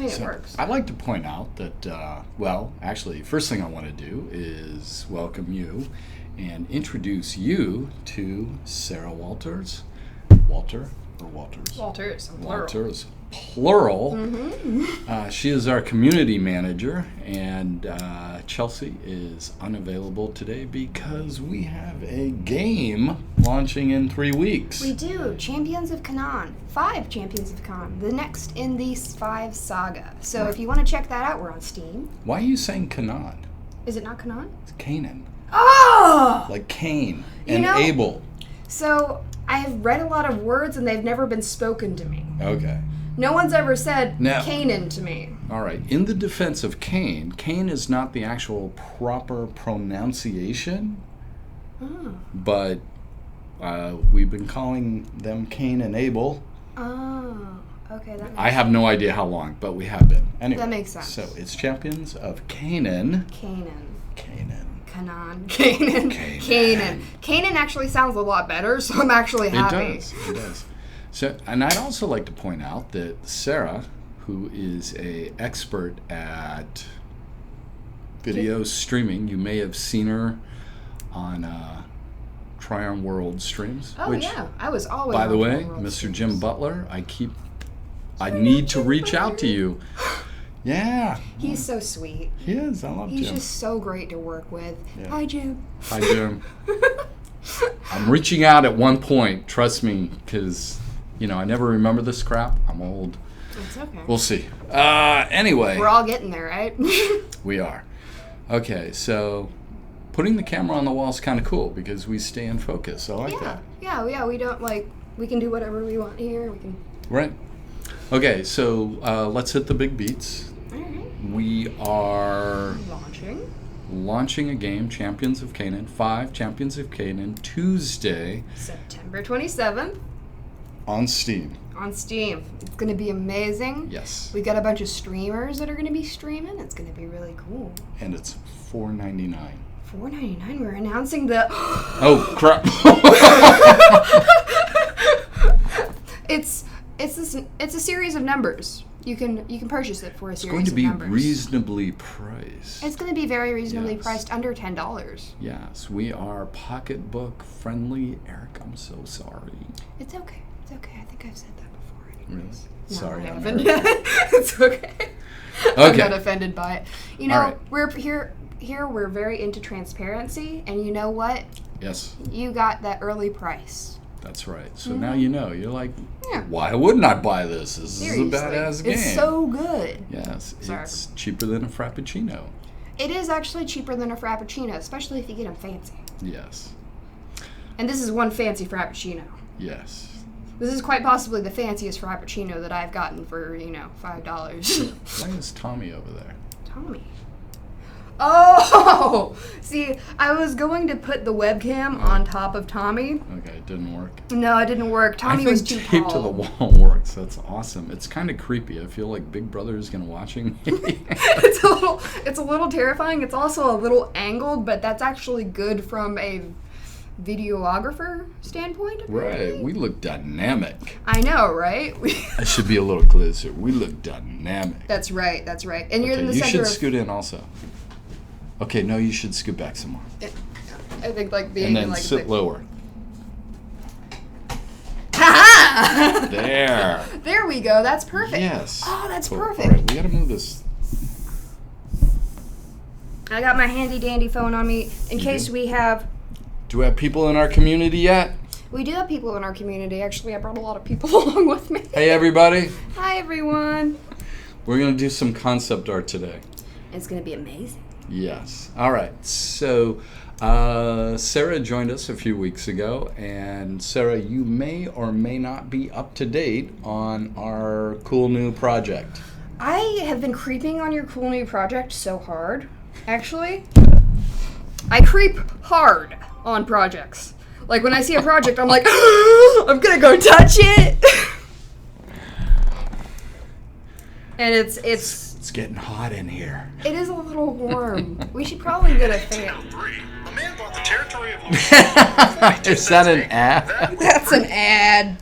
it works. I'd like to point out that, well, actually, first thing I want to do is welcome you and introduce you to Sarah Walters. Walter or Walters? Walters, plural. Walters, plural. Mm-hmm. She is our community manager, and Chelsea is unavailable today because we have a game launching in 3 weeks. We do. Champions of Canaan. 5 Champions of Canaan. The next in the 5 saga. So if you want to check that out, we're on Steam. Why are you saying Canaan? Is it not Canaan? It's Canaan. Oh! Like Cain and Abel. So I have read a lot of words and they've never been spoken to me. Okay. No one's ever said Now, Canaan to me. All right. In the defense of Cain, Cain is not the actual proper pronunciation, but we've been calling them Cain and Abel. Oh, okay. That makes I have no idea how long, but we have been. Anyway, that makes sense. So it's Champions of Canaan. Canaan. Canaan. Canaan actually sounds a lot better, so I'm actually happy. It does. So, and I'd also like to point out that Sarah, who is an expert at video streaming, you may have seen her on Tryon World streams. Oh, yeah. I was always by on the way, Tryon World Mr. streams. Jim Butler, I need to reach out to you. Yeah. He's so sweet. He is. I love Jim. He's just so great to work with. Yeah. Hi, Jim. Hi, Jim. I'm reaching out at one point, trust me, because, I never remember this crap. I'm old. It's okay. We'll see. Anyway. We're all getting there, right? We are. Okay, so putting the camera on the wall is kind of cool because we stay in focus. I like that. Yeah, we don't, we can do whatever we want here. We can. Right. Okay, so let's hit the big beats. All right. We are launching a game, Champions of Canaan, 5 Champions of Canaan, Tuesday, September 27th. On Steam. On Steam. It's going to be amazing. Yes. We got a bunch of streamers that are going to be streaming. It's going to be really cool. And it's $4.99. $4.99. We're announcing the. Oh crap! It's a series of numbers. You can purchase it for a series of numbers. It's going to be reasonably priced. It's going to be very reasonably priced, under $10. Yes, we are pocketbook friendly. Eric, I'm so sorry. It's okay. It's okay. I think I've said that before. Anyways. No, Sorry, I haven't. It's okay. I'm not offended by it. Right. We're here. We're very into transparency, and you know what? Yes. You got that early price. That's right. So now you know. You're like, yeah. Why wouldn't I buy this? This Seriously. is a badass game. It's so good. Yes. It's cheaper than a Frappuccino. It is actually cheaper than a Frappuccino, especially if you get them fancy. Yes. And this is one fancy Frappuccino. Yes. This is quite possibly the fanciest Frappuccino that I've gotten for, $5. Why is Tommy over there? Tommy. Oh! See, I was going to put the webcam on top of Tommy. Okay, it didn't work. No, it didn't work. Tommy was too tall. I think tape to the wall works. That's awesome. It's kind of creepy. I feel like Big Brother is going to watching me. It's a little terrifying. It's also a little angled, but that's actually good from a videographer standpoint. Apparently. Right. We look dynamic. I know, right? I should be a little closer. We look dynamic. That's right. And you're in the center. You should scoot in also. Okay, no, you should scoot back some more. I think and then sit lower. Ha-ha! There. There we go. That's perfect. Yes. Oh, that's cool. perfect. All right, we got to move this. I got my handy dandy phone on me in case we have. Do we have people in our community yet? We do have people in our community. Actually, I brought a lot of people along with me. Hey, everybody. Hi, everyone. We're going to do some concept art today. It's going to be amazing. Yes. All right. So Sarah joined us a few weeks ago. And Sarah, you may or may not be up to date on our cool new project. I have been creeping on your cool new project so hard. Actually, I creep hard on projects. Like when I see a project, I'm like, I'm going to go touch it. And it's getting hot in here. It is a little warm. We should probably get a fan. A man bought the territory of Is that an ad? That's an ad.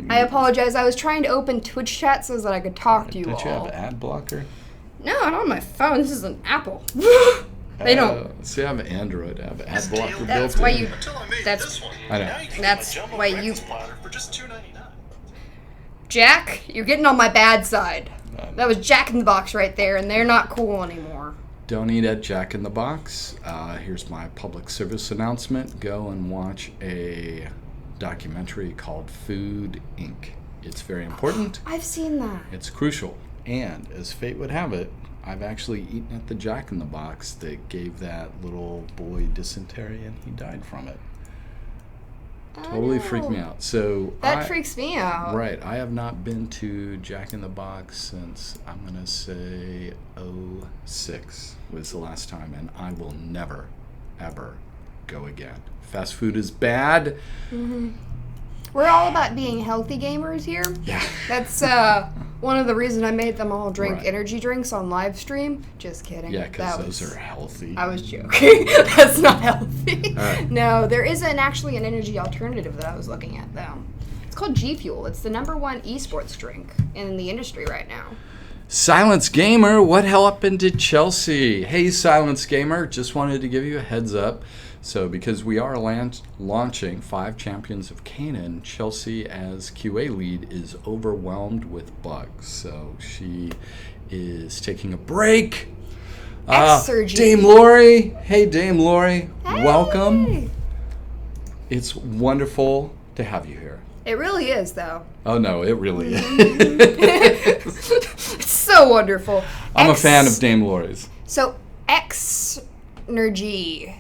I apologize. I was trying to open Twitch chat so that I could talk to you Don't all. you have an ad blocker? No, not on my phone. This is an Apple. They don't. See, I have an Android. I have an ad blocker That's built why in. you. That's. I know. That's why you. Jack, you're getting on my bad side. That was Jack in the Box right there, and they're not cool anymore. Don't eat at Jack in the Box. Here's my public service announcement. Go and watch a documentary called Food Inc. It's very important. I've seen that. It's crucial. And as fate would have it, I've actually eaten at the Jack in the Box that gave that little boy dysentery and he died from it. Totally freaked me out. So that freaks me out. Right. I have not been to Jack in the Box since, I'm going to say, 2006 was the last time. And I will never, ever go again. Fast food is bad. Mm-hmm. We're all about being healthy gamers here. Yeah. That's one of the reasons I made them all drink energy drinks on live stream. Just kidding. Yeah, because those are healthy. I was joking. That's not healthy. Right. No, there isn't actually an energy alternative that I was looking at, though. It's called G Fuel. It's the #1 esports drink in the industry right now. Silence Gamer, what happened to Chelsea? Hey, Silence Gamer, just wanted to give you a heads up. So because we are launching 5 Champions of Canaan, Chelsea as QA lead is overwhelmed with bugs. So she is taking a break. Dame Lori. Hey, Dame Lori. Hey. Welcome. It's wonderful to have you here. It really is, though. Oh, no, it really is. It's so wonderful. I'm a fan of Dame Lori's. So, Xnergy.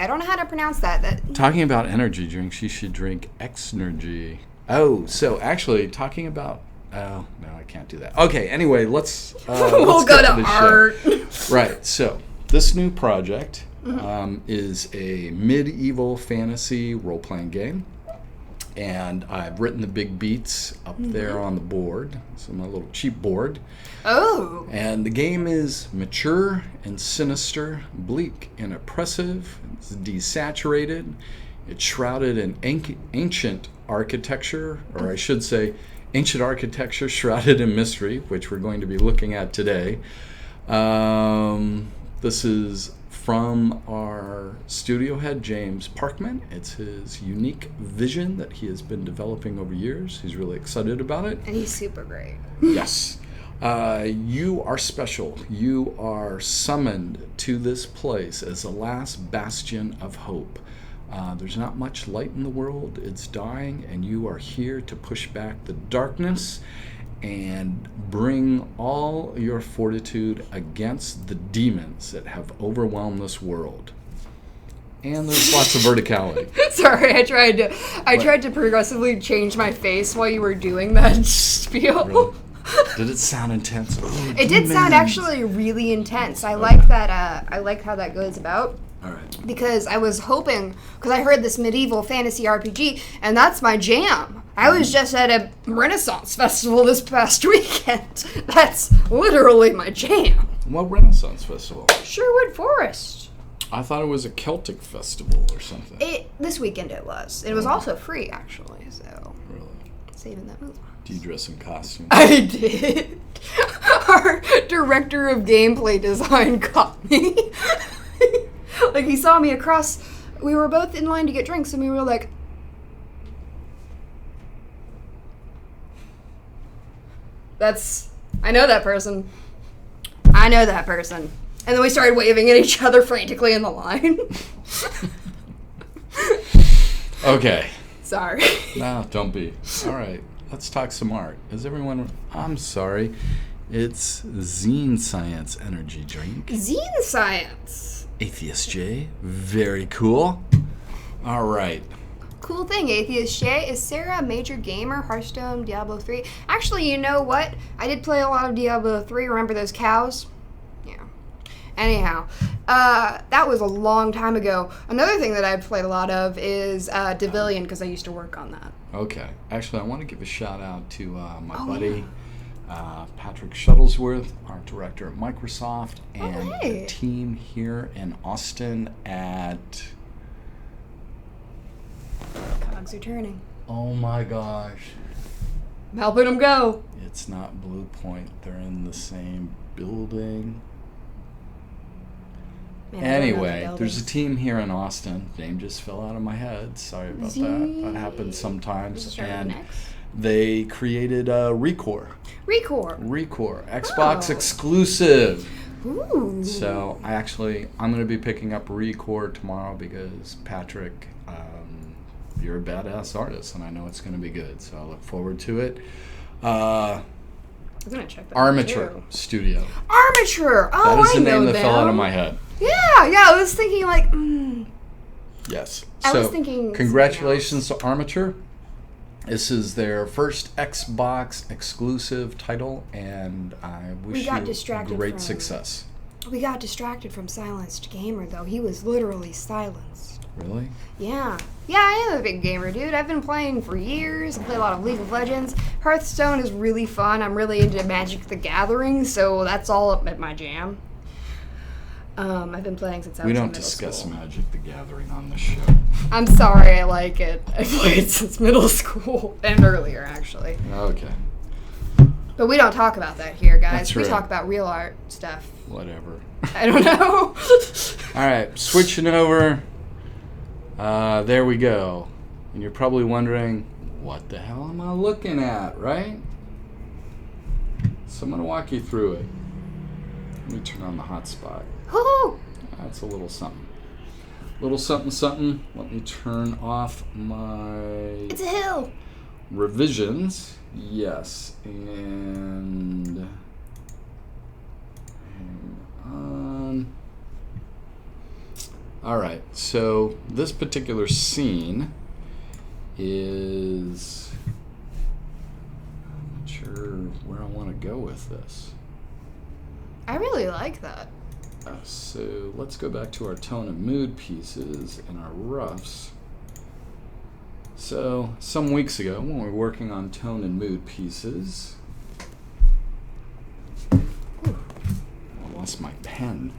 I don't know how to pronounce that. Talking about energy drinks, you should drink Xnergy. Oh, so actually, talking about... Oh, no, I can't do that. Okay, anyway, let's we'll go to art. Right, so this new project is a medieval fantasy role-playing game. And I've written the big beats up there on the board. So my little cheap board. Oh. And the game is mature and sinister, bleak and oppressive. It's desaturated. It's shrouded in ancient architecture, or I should say ancient architecture shrouded in mystery, which we're going to be looking at today. This is from our studio head, James Parkman. It's his unique vision that he has been developing over years. He's really excited about it. And he's super great. Yes. You are special. You are summoned to this place as the last bastion of hope. There's not much light in the world. It's dying, and you are here to push back the darkness and bring all your fortitude against the demons that have overwhelmed this world. And there's lots of verticality. Sorry, I tried to progressively change my face while you were doing that spiel. Really? Did it sound intense? Oh, it did sound actually really intense. I like that. I like how that goes about. All right. Because I was hoping, because I heard this medieval fantasy RPG, and that's my jam. I was just at a Renaissance festival this past weekend. That's literally my jam. What Renaissance festival? Sherwood Forest. I thought it was a Celtic festival or something. This weekend it was. It was also free, actually. So really, saving that move. Do you dress in costume? I did. Our director of gameplay design caught me. Like, he saw me across. We were both in line to get drinks, and we were like, I know that person. And then we started waving at each other frantically in the line. Okay. Sorry. No, don't be. All right, let's talk some art. Is everyone... I'm sorry. It's Zine Science energy drink. Zine Science. Atheist J. Very cool. All right. Cool thing, Atheist J. Is Sarah a major gamer? Hearthstone, Diablo 3? Actually, you know what? I did play a lot of Diablo 3. Remember those cows? Yeah. Anyhow, that was a long time ago. Another thing that I've played a lot of is Devillion, because I used to work on that. Okay. Actually, I want to give a shout out to my buddy, Patrick Shuttlesworth, art director at Microsoft, and the team here in Austin at... Cogs are turning. Oh my gosh. I'm helping him go. It's not Blue Point. They're in the same building. Man, I don't know the Anyway, there's buildings. a team here in Austin. Name just fell out of my head. Sorry about that. That happens sometimes. And they created Recore. Recore. Xbox Oh. exclusive. Ooh. So I'm going to be picking up Recore tomorrow because Patrick, you're a badass artist, and I know it's going to be good. So I look forward to it. I'm gonna check that out, Armature too. Studio. Armature. Oh, That is the I know name that them. fell out of my head. Yeah. I was thinking like. Yes. I was So, thinking congratulations to Armature. This is their first Xbox exclusive title, and I wish got you distracted great from- success. We got distracted from Silenced Gamer though. He was literally silenced. Really? Yeah, I am a big gamer, dude. I've been playing for years. I play a lot of League of Legends. Hearthstone is really fun. I'm really into Magic the Gathering, so that's all up at my jam. I've been playing since I was We in don't middle discuss school. Magic the Gathering on the show. I'm sorry, I like it. I played since middle school and earlier, actually. Okay. But we don't talk about that here, guys. That's We right. talk about real art stuff. Whatever. I don't know. All right, switching over. There we go. And you're probably wondering, what the hell am I looking at, right? So I'm going to walk you through it. Let me turn on the hotspot. Woo-hoo. That's a little something. Little something, something. Let me turn off my It's a hill. revisions. Yes. And hang on. All right. So this particular scene is... I'm not sure where I want to go with this. I really like that. So let's go back to our tone and mood pieces and our roughs. So some weeks ago when we were working on tone and mood pieces, I lost my pen.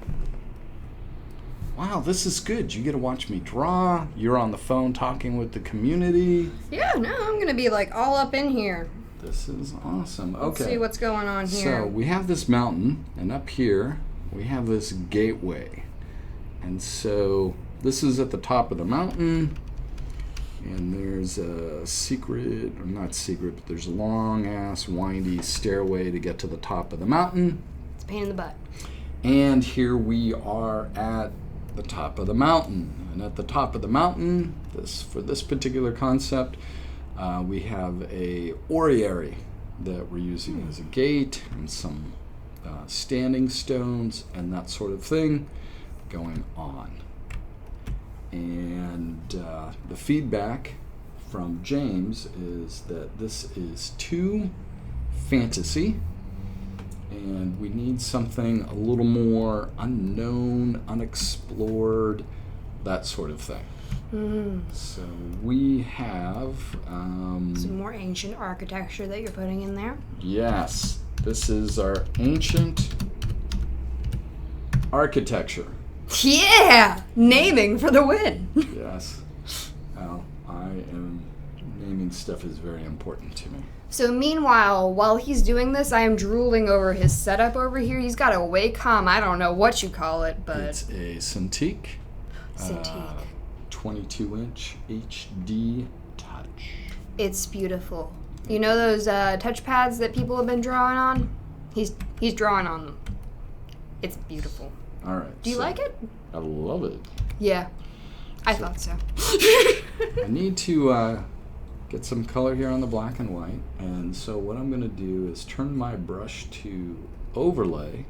Wow, this is good. You get to watch me draw. You're on the phone talking with the community. Yeah, no, I'm gonna be like all up in here. This is awesome. Okay. Let's see what's going on here. So we have this mountain, and up here we have this gateway. And so this is at the top of the mountain, and there's a secret, or not secret, but there's a long ass windy stairway to get to the top of the mountain. It's a pain in the butt. And here we are at the top of the mountain. And at the top of the mountain, for this particular concept, we have a oriary that we're using as a gate and some standing stones and that sort of thing going on. And the feedback from James is that this is too fantasy and we need something a little more unknown, unexplored, that sort of thing. So we have Some more ancient architecture that you're putting in there. yes, this is our ancient architecture. Yeah! Naming for the win. Yes. Well, naming stuff is very important to me. So meanwhile, while he's doing this, I am drooling over his setup over here. He's got a Wacom, I don't know what you call it, but... It's a Cintiq. Cintiq. 22-inch HD touch. It's beautiful. You know those touch pads that people have been drawing on? He's drawing on them. It's beautiful. All right. Do you like it? I love it. Yeah. I thought so. I need to get some color here on the black and white. And so what I'm going to do is turn my brush to overlay.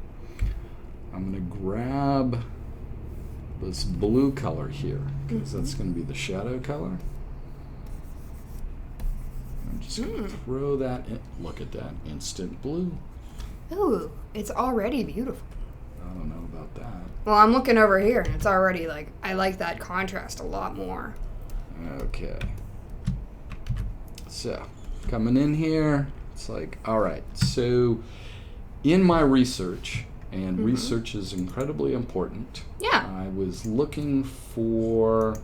I'm going to grab this blue color here because that's going to be the shadow color. I'm just going to throw that in. Look at that. Instant blue. Ooh, it's already beautiful. I don't know about that. Well, I'm looking over here, and it's already, like, I like that contrast a lot more. Okay. So, coming in here, it's like, all right. So, in my research, and research is incredibly important, Yeah. I was looking for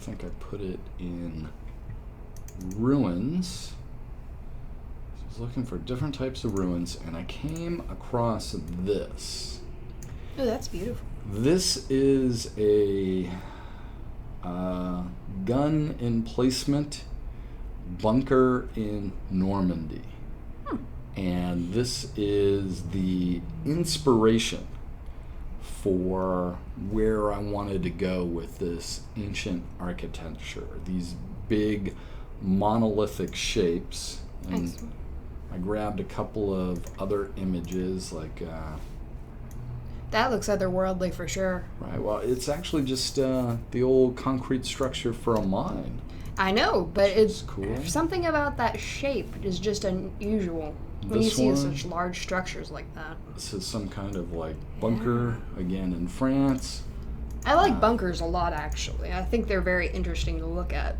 think I put it in ruins. So I was looking for different types of ruins, and I came across this. Oh, that's beautiful. This is a gun emplacement bunker in Normandy. And this is the inspiration for where I wanted to go with this ancient architecture. These big monolithic shapes. And Excellent. I grabbed a couple of other images like That looks otherworldly for sure. right, well, it's actually just the old concrete structure for a mine. I know, but it's cool. something about that shape is just unusual when you This see one? such large structures like that. This is some kind of like bunker, again in France. I like bunkers a lot, actually. I think they're very interesting to look at.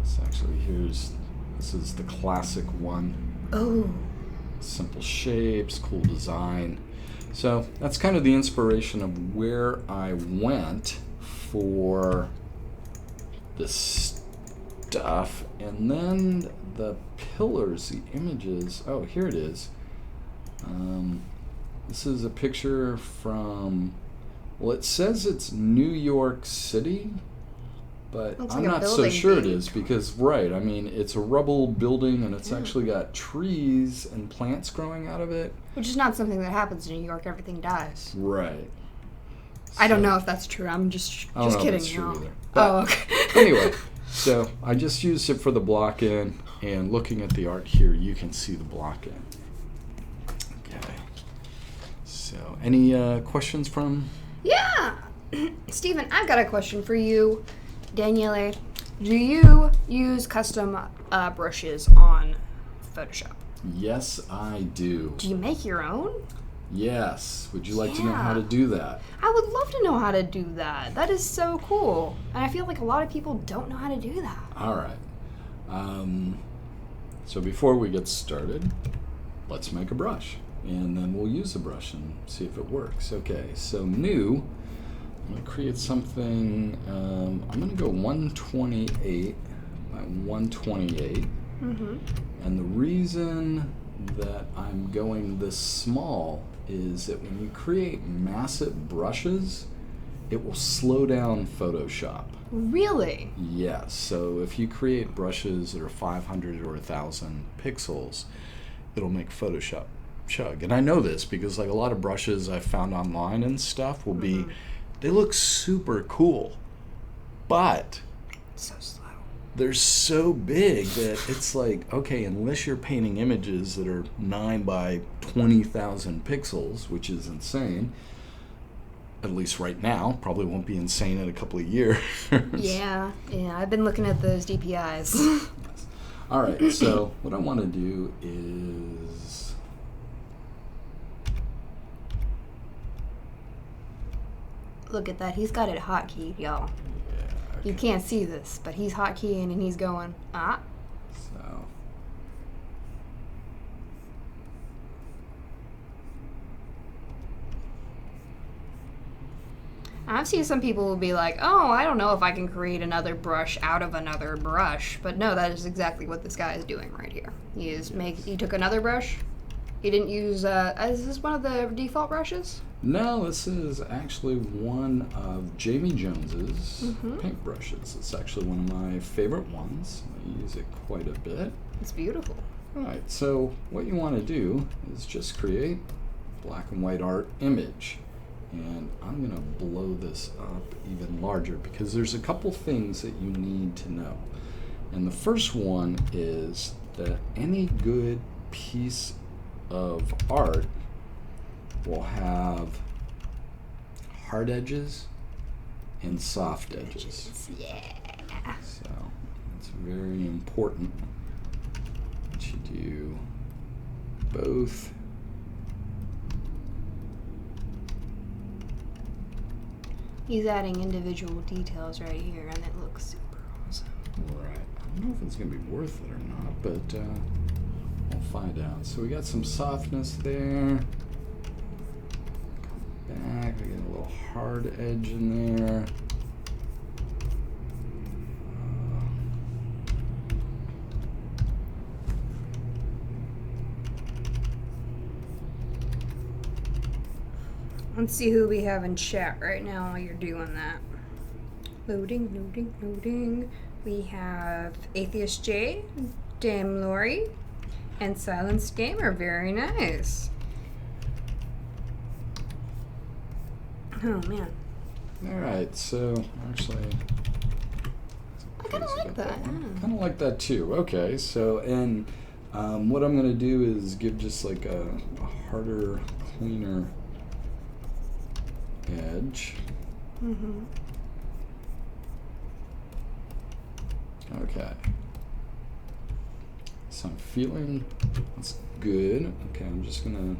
Yes, actually, this is the classic one. Oh. Simple shapes, cool design. So that's kind of the inspiration of where I went for this stuff. And then the pillars, the images. Oh, here it is. This is a picture from, well, it says it's New York City, but Looks I'm like a not so building sure it being is because, right, I mean, it's a rubble building and it's actually got trees and plants growing out of it. Which is not something that happens in New York. Everything dies. Right. I don't So- know if that's true. I'm just I don't know if kidding. it's true no. either. Oh, But okay. anyway, so I just used it for the block in, and looking at the art here, you can see the block in. Okay. So, any questions from? Yeah. Stephen, I've got a question for you. Daniele, do you use custom brushes on Photoshop? Yes, I do. Do you make your own? Yes. Would you like to know how Yeah. to do that? I would love to know how to do that. That is so cool. And I feel like a lot of people don't know how to do that. All right. So before we get started, let's make a brush. And then we'll use the brush and see if it works. Okay, so new, I'm going to create something, I'm going to go 128 by 128. Mm-hmm. And the reason that I'm going this small is that when you create massive brushes, it will slow down Photoshop. Really? Yes, so if you create brushes that are 500 or 1,000 pixels, it'll make Photoshop chug. And I know this because like a lot of brushes I've found online and stuff will be, they look super cool, but So slow. they're so big that it's like, okay, unless you're painting images that are 9 by 20,000 pixels, which is insane, at least right now, probably won't be insane in a couple of years. Yeah, I've been looking at those DPIs. All right, so what I want to do is Look at that. He's got it hotkeyed, y'all. You can't see this, but he's hotkeying and he's going, ah. so I've seen some people will be like, oh, I don't know if I can create another brush out of another brush. But no, that is exactly what this guy is doing right here. He took another brush. He didn't use, is this one of the default brushes? no, this is actually one of Jamie Jones's paint brushes. It's actually one of my favorite ones. I use it quite a bit. It's beautiful. All right, so what you want to do is just create black and white art image. And I'm going to blow this up even larger because there's a couple things that you need to know. And the first one is that any good piece of art will have hard edges and soft edges. Yeah. So it's very important that you do both. He's adding individual details right here, and it looks super awesome. Right. I don't know if it's going to be worth it or not, but we'll find out. So we got some softness there. Come back. We got a little hard edge in there. Let's see who we have in chat right now while you're doing that. Loading, loading, loading. We have Atheist J, Dame Lori, and Silence Gamer. Very nice. Oh, man. Alright, so actually... I kind of like that. Kind of like that too. Okay, so, and what I'm going to do is give just like a harder, cleaner edge. Mm-hmm. Okay. So I'm feeling that's good. Okay, I'm just going to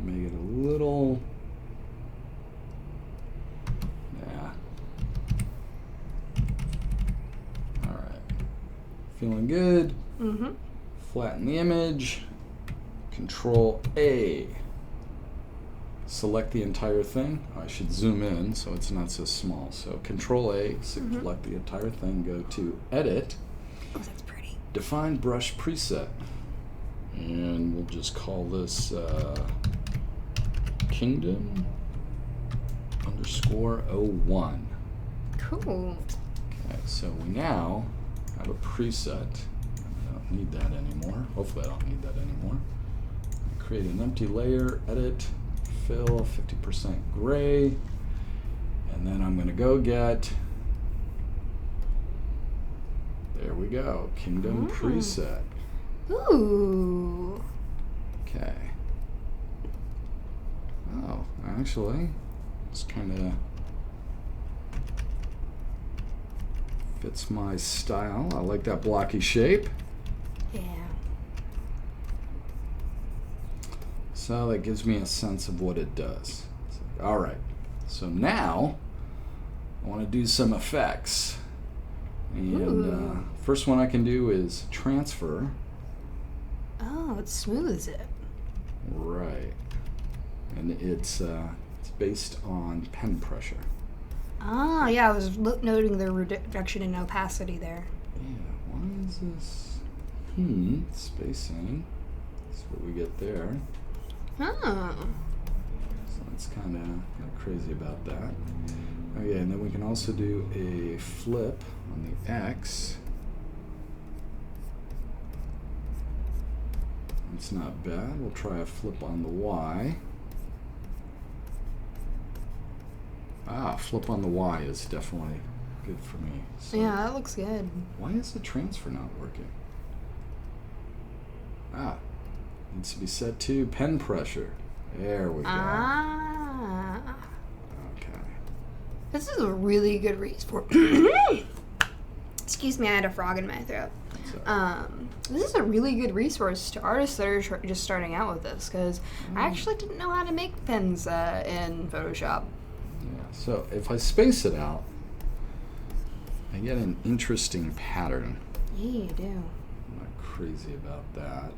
make it a little... Yeah. Alright. Feeling good. Mm-hmm. Flatten the image. Control A. Select the entire thing. I should zoom in so it's not so small. So Control A, select the entire thing. Go to Edit. Oh, that's pretty. Define brush preset. And we'll just call this Kingdom _01. Cool. Okay, so we now have a preset. I don't need that anymore. Hopefully I don't need that anymore. Create an empty layer, edit, fill, 50% gray. And then I'm going to go get, there we go, Kingdom preset. Ooh. Okay. Oh, actually, it's kind of fits my style. I like that blocky shape. Yeah. So that gives me a sense of what it does. All right. So now I want to do some effects. And first one I can do is transfer. Oh, it smooths it. Right. And it's based on pen pressure. Ah, yeah, I was noting the reduction in opacity there. Yeah, why is this? Spacing. That's what we get there. Oh. So it's kind of crazy about that. Okay, and then we can also do a flip on the X. It's not bad. We'll try a flip on the Y. Flip on the Y is definitely good for me. So Yeah, that looks good. why is the transfer not working? Needs to be set to pen pressure. There we go. Okay. This is a really good resource. Excuse me, I had a frog in my throat. This is a really good resource to artists that are just starting out with this, because I actually didn't know how to make pens in Photoshop. Yeah, so if I space it out, I get an interesting pattern. Yeah, you do. I'm not crazy about that.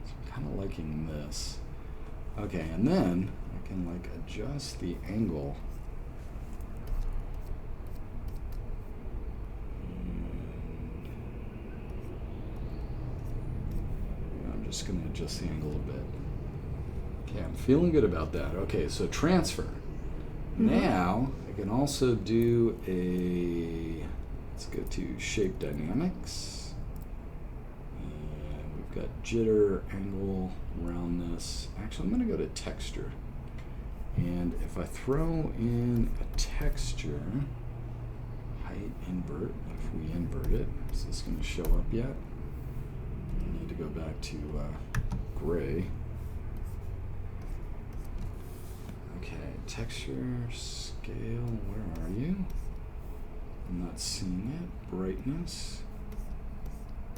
So I'm kind of liking this. Okay, and then I can like adjust the angle. And I'm just going to adjust the angle a bit. Okay, I'm feeling good about that. Okay, so transfer. Now I can also do let's go to shape dynamics. And we've got jitter, angle, roundness. Actually, I'm going to go to texture. And if I throw in a texture, height invert, if we invert it, is this going to show up yet? I need to go back to gray. Okay, texture, scale, where are you? I'm not seeing it. Brightness,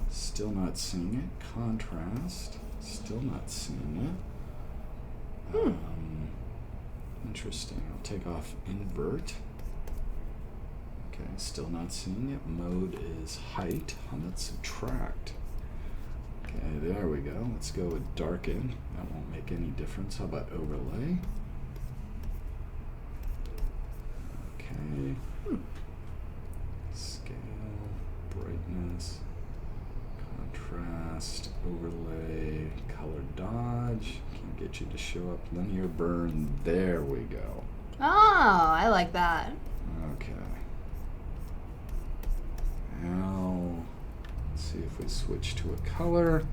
still not seeing it. Contrast, still not seeing it. Interesting. I'll take off invert. Okay, still not seeing it. Mode is height. Let's subtract. Okay, there we go. Let's go with darken. That won't make any difference. How about overlay? Okay. Scale, brightness, contrast, overlay, color dodge. Can't to get you to show up linear burn. There we go. Oh, I like that. Okay. Now, let's see if we switch to a color.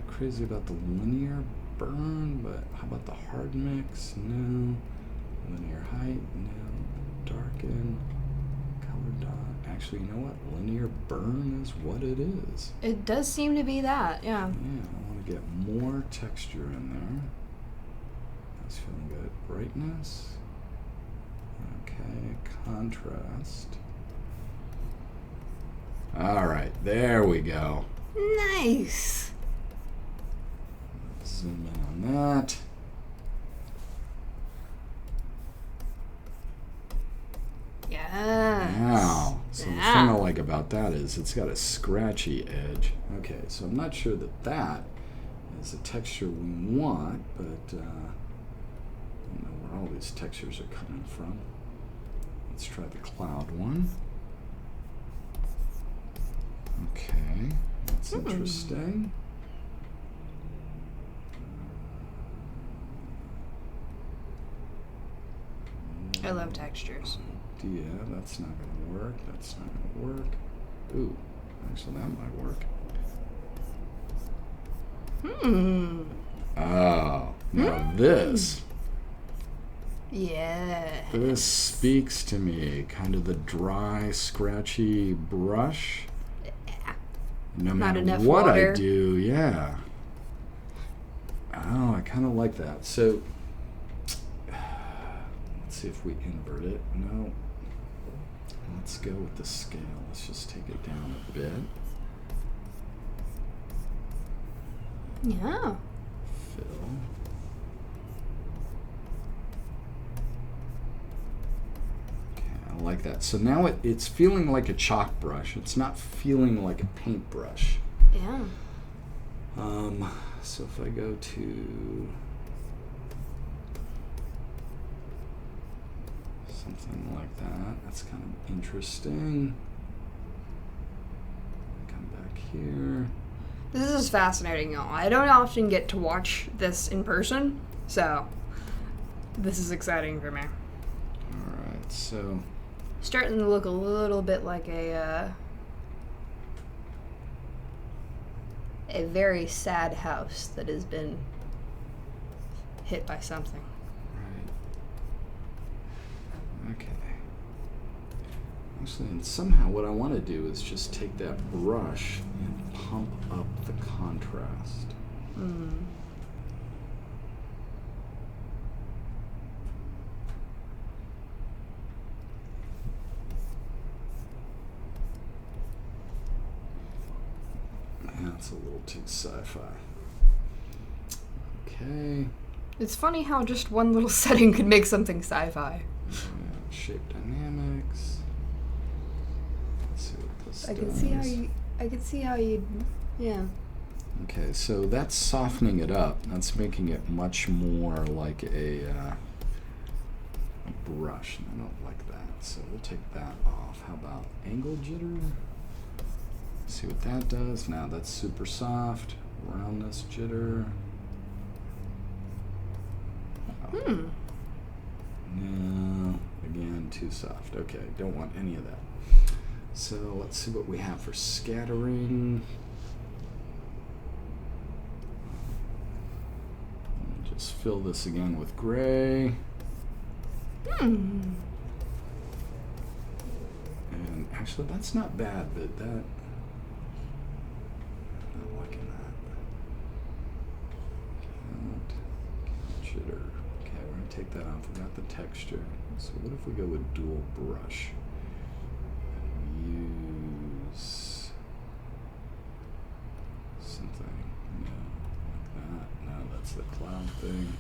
Crazy about the linear burn, but how about the hard mix? No. Linear height? No. Darken. Color dot. Actually, you know what? Linear burn is what it is. It does seem to be that, yeah. Yeah, I want to get more texture in there. That's feeling good. Brightness. Okay, contrast. All right, there we go. Nice. Zoom in on that. Yes. Now, so the thing Yeah. I like about that is it's got a scratchy edge. Okay, so I'm not sure that that is the texture we want, but I don't know where all these textures are coming from. Let's try the cloud one. Okay, that's interesting. I love textures. Yeah, that's not going to work. That's not going to work. Ooh, actually that might work. Oh, now this. Yeah. This speaks to me. Kind of the dry, scratchy brush. No matter enough what water. I do, yeah. Oh, I kind of like that. So, let's see if we invert it. No. Let's go with the scale. Let's just take it down a bit. Yeah. Fill. Okay, I like that. So now it's feeling like a chalk brush. It's not feeling like a paintbrush. Yeah. So if I go to something like that, that's kind of interesting. Come back here. This is fascinating, y'all. I don't often get to watch this in person, so this is exciting for me. Alright, so Starting to look a little bit like a very sad house that has been hit by something. right. Okay. Actually, and somehow what I want to do is just take that brush and pump up the contrast. That's a little too sci-fi. Okay. It's funny how just one little setting could make something sci-fi. Shape dynamics. Let's see what this I does. can see how you, yeah. Okay, so that's softening it up. That's making it much more like a brush, and I don't like that. So we'll take that off. How about angle jitter? See what that does. Now that's super soft. Roundness jitter. Oh. No, again, too soft. Okay, don't want any of that. So let's see what we have for scattering. Just fill this again with gray. And actually, that's not bad, but that. I'm not liking that. Jitter. Okay, we're going to take that off. We got the texture. So, what if we go with dual brush? Use something. No, like that. No, that's the cloud thing.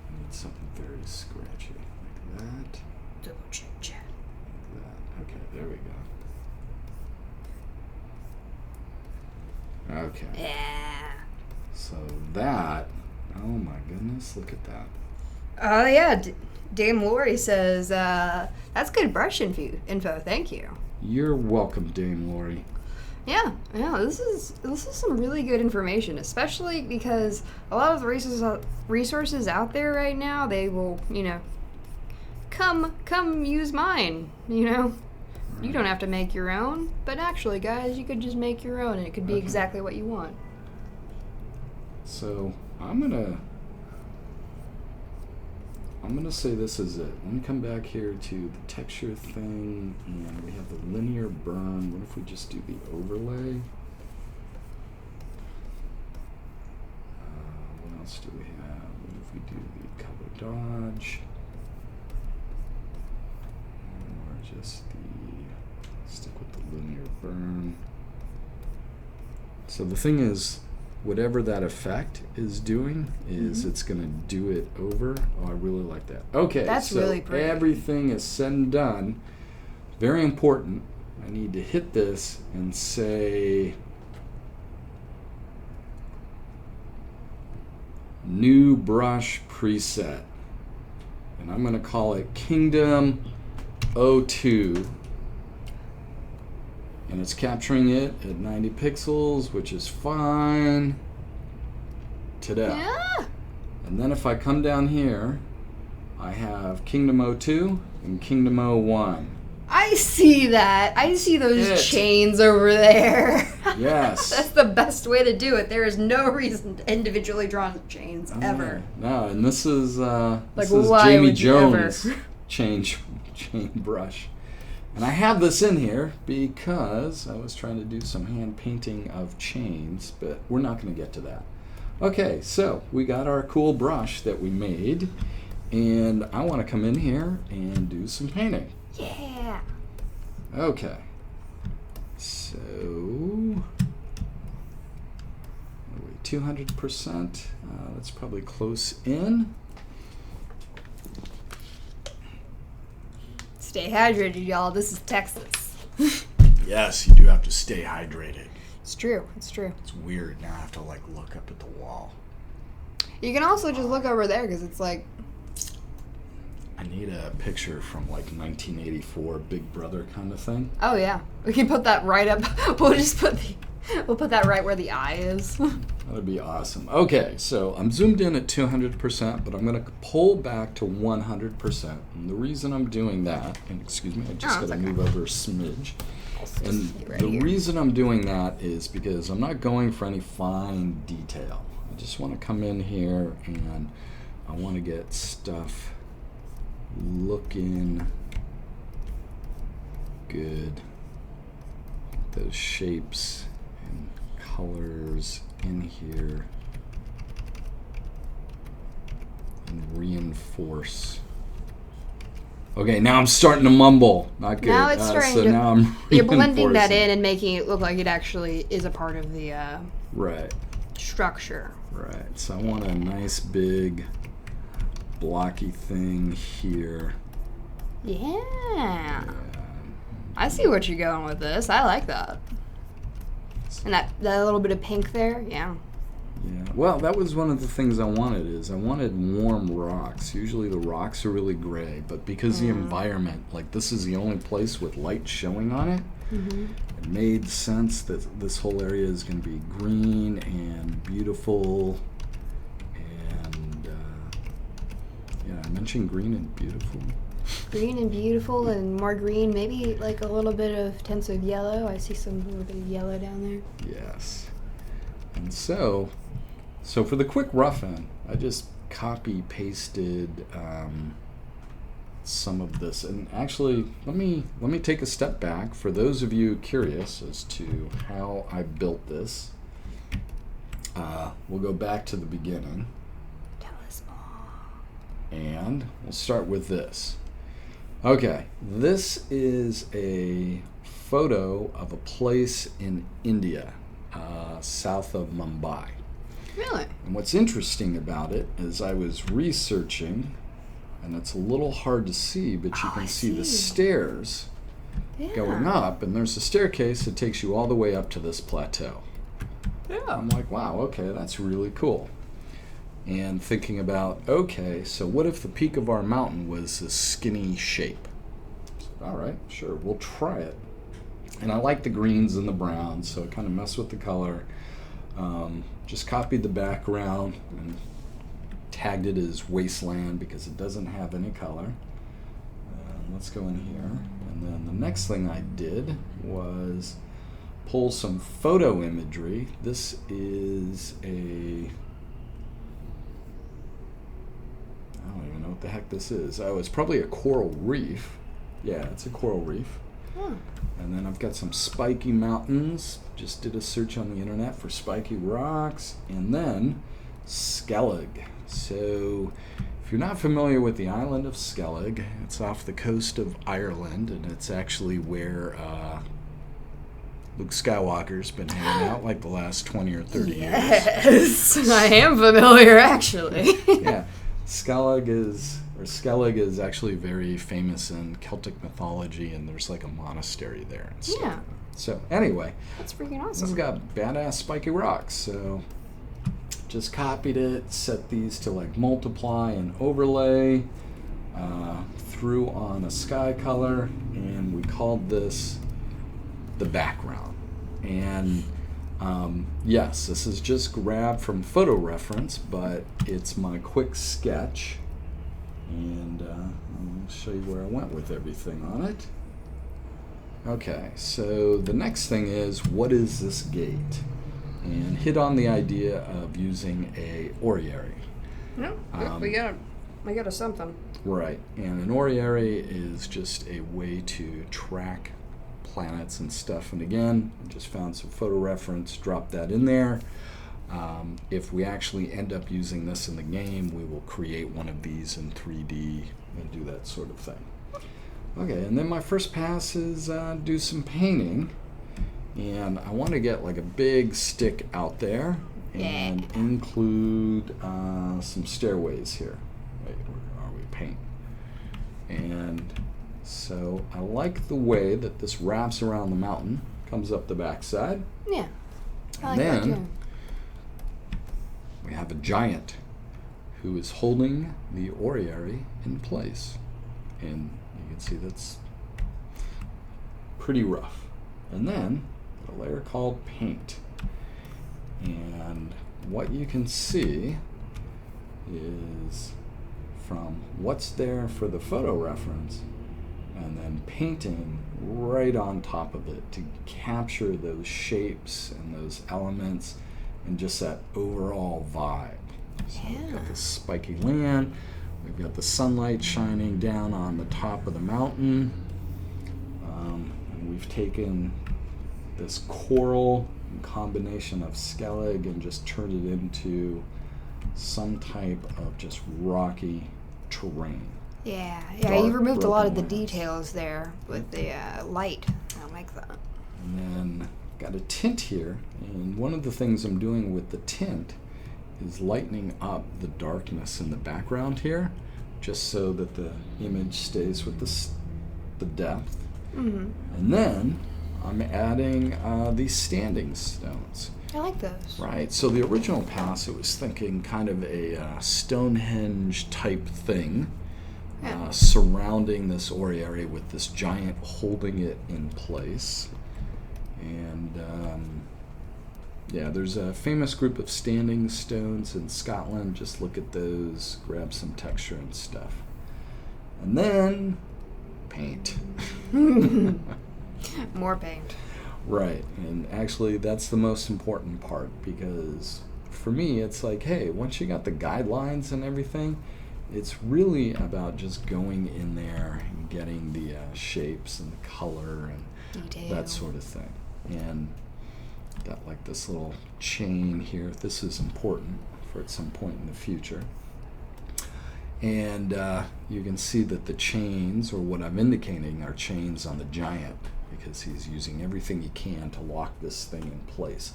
I need something very scratchy. Like that. Double check. Like that. Okay, there we go. Okay. Yeah. So that, oh my goodness, look at that. Oh yeah. Dame Lori says, that's good brush info. Thank you. You're welcome, Dame Lori. Yeah, this is some really good information, especially because a lot of the resources out there right now, they will, come use mine, You don't have to make your own, but actually, guys, you could just make your own, and it could be exactly what you want. So, I'm gonna say this is it. Let me come back here to the texture thing, and we have the linear burn. What if we just do the overlay? What else do we have? What if we do the color dodge? Or just stick with the linear burn. So the thing is, whatever that effect is doing is it's going to do it over. Oh, I really like that. Okay, that's so really pretty. Everything is said and done. Very important. I need to hit this and say new brush preset. And I'm going to call it Kingdom 02. And it's capturing it at 90 pixels, which is fine. Ta-da. Yeah. And then if I come down here, I have Kingdom 02 and Kingdom 01. I see that. I see those chains over there. Yes. That's the best way to do it. There is no reason to individually draw the chains ever. No, and this is why Jamie would you ever? Jones chain brush. And I have this in here because I was trying to do some hand painting of chains, but we're not going to get to that. Okay, so we got our cool brush that we made, and I want to come in here and do some painting. Yeah. Okay. So, 200%. That's probably close in. Stay hydrated, y'all. This is Texas. Yes, you do have to stay hydrated. It's true. It's true. It's weird. Now I have to look up at the wall. You can also just look over there because it's like. I need a picture from 1984 Big Brother kind of thing. Oh yeah, we can put that right up. We'll put that right where the eye is. That'd be awesome. Okay, so I'm zoomed in at 200%, but I'm going to pull back to 100%. And the reason I'm doing that, and excuse me, I just got to move over a smidge. And the reason I'm doing that is because I'm not going for any fine detail. I just want to come in here and I want to get stuff looking good. Those shapes and colors in here and reinforce. Okay, now I'm starting to mumble. Not good. Now it's starting so to. Now I'm you're blending that in and making it look like it actually is a part of the right structure. Right. So I want a nice big blocky thing here. Yeah. I see what you're going with this. I like that. And that little bit of pink there, yeah. Yeah. Well, that was one of the things I wanted. I wanted warm rocks. Usually the rocks are really gray, but because the environment, this is the only place with light showing on it, it made sense that this whole area is going to be green and beautiful. And I mentioned green and beautiful. Green and beautiful, and more green, maybe a little bit of tints of yellow. I see some little bit of yellow down there. Yes. And so for the quick rough end, I just copy pasted some of this. And actually, let me take a step back for those of you curious as to how I built this. We'll go back to the beginning. Tell us more. And we'll start with this. Okay, this is a photo of a place in India, south of Mumbai. Really? And what's interesting about it is I was researching, and it's a little hard to see, but you can see the stairs going up, and there's a staircase that takes you all the way up to this plateau. Yeah. I'm like, wow, okay, that's really cool. and thinking about, okay, so what if the peak of our mountain was a skinny shape? All right, sure, we'll try it. And I like the greens and the browns, so I kind of mess with the color. Just copied the background and tagged it as wasteland because it doesn't have any color. Let's go in here. And then the next thing I did was pull some photo imagery. This is I don't even know what the heck this is. Oh, it's probably a coral reef. Yeah, it's a coral reef. Hmm. And then I've got some spiky mountains. Just did a search on the internet for spiky rocks. And then Skellig. So if you're not familiar with the island of Skellig, it's off the coast of Ireland, and it's actually where Luke Skywalker's been hanging out like the last 20 or 30 years. Yes, I am familiar, actually. Yeah, Skellig is actually very famous in Celtic mythology, and there's like a monastery there and stuff. Yeah. So anyway, That's freaking this has awesome. got badass spiky rocks, so just copied it, set these to like multiply and overlay, threw on a sky color, and we called this the background. And yes, this is just grabbed from photo reference, but it's my quick sketch. And I'll show you where I went with everything on it. Okay, so the next thing is, what is this gate? And hit on the idea of using a orrery. No, we got a something. Right, and an orrery is just a way to track planets and stuff. And again, just found some photo reference, dropped that in there. If we actually end up using this in the game, we will create one of these in 3D and do that sort of thing. Okay, and then my first pass is do some painting. And I want to get like a big stick out there and include some stairways here. Wait, where are we? Paint. And so I like the way that this wraps around the mountain, comes up the backside. Yeah, I like And that then too. we have a giant who is holding the orrery in place. And you can see that's pretty rough. And then a layer called paint. And what you can see is from what's there for the photo reference and then painting right on top of it to capture those shapes and those elements and just that overall vibe. So we've got this spiky land, we've got the sunlight shining down on the top of the mountain, and we've taken this coral combination of Skellig and just turned it into some type of just rocky terrain. Yeah, Dark, you removed a lot of the broken lands. details there with the light. I like that. And then got a tint here, and one of the things I'm doing with the tint is lightening up the darkness in the background here, just so that the image stays with the depth. Mm-hmm. And then I'm adding these standing stones. I like those. Right, so the original pass, it was thinking kind of a Stonehenge type thing, surrounding this orrery with this giant holding it in place. And yeah, there's a famous group of standing stones in Scotland. Just look at those, grab some texture and stuff. And then paint. More paint. Right, and actually that's the most important part, because for me it's like, hey, once you got the guidelines and everything, it's really about just going in there and getting the shapes and the color and Detail. that sort of thing. And got like this little chain here. This is important for at some point in the future. And you can see that the chains, or what I'm indicating, are chains on the giant, because he's using everything he can to lock this thing in place.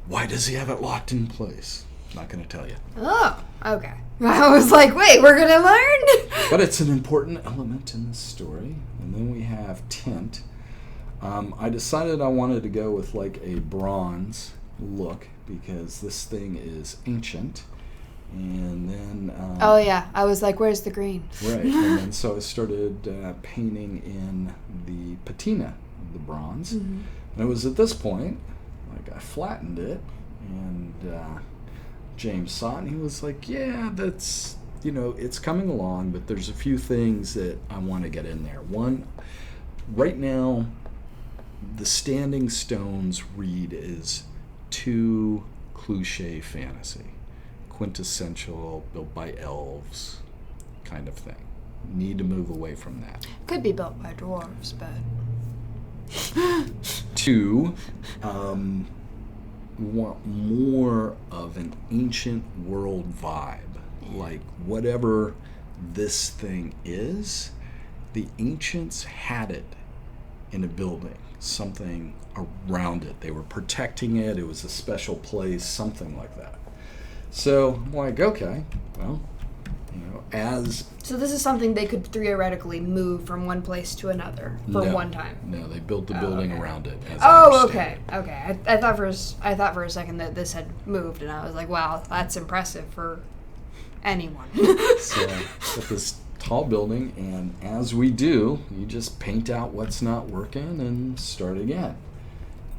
Why does he have it locked in place? Not going to tell you. Oh, okay. I was like, wait, we're going to learn? But it's an important element in the story. And then we have tint. I decided I wanted to go with like a bronze look, because this thing is ancient. And then... oh, yeah. I was like, where's the green? Right. And then so I started painting in the patina of the bronze. Mm-hmm. And it was at this point, like, I flattened it, and James saw it, and he was like, yeah, that's, it's coming along, but there's a few things that I want to get in there. One, right now, the Standing Stones read is too cliche fantasy. Quintessential, built by elves kind of thing. Need to move away from that. Could be built by dwarves, but... 2, want more of an ancient world vibe. Like, whatever this thing is, the ancients had it in a building, something around it. They were protecting it. It was a special place, something like that. So I'm like, okay, well, as... So this is something they could theoretically move from one place to another for one time? No, they built the building around it. As okay. I thought for a second that this had moved, and I was like, wow, that's impressive for anyone. So, got this tall building, and as we do, you just paint out what's not working and start again.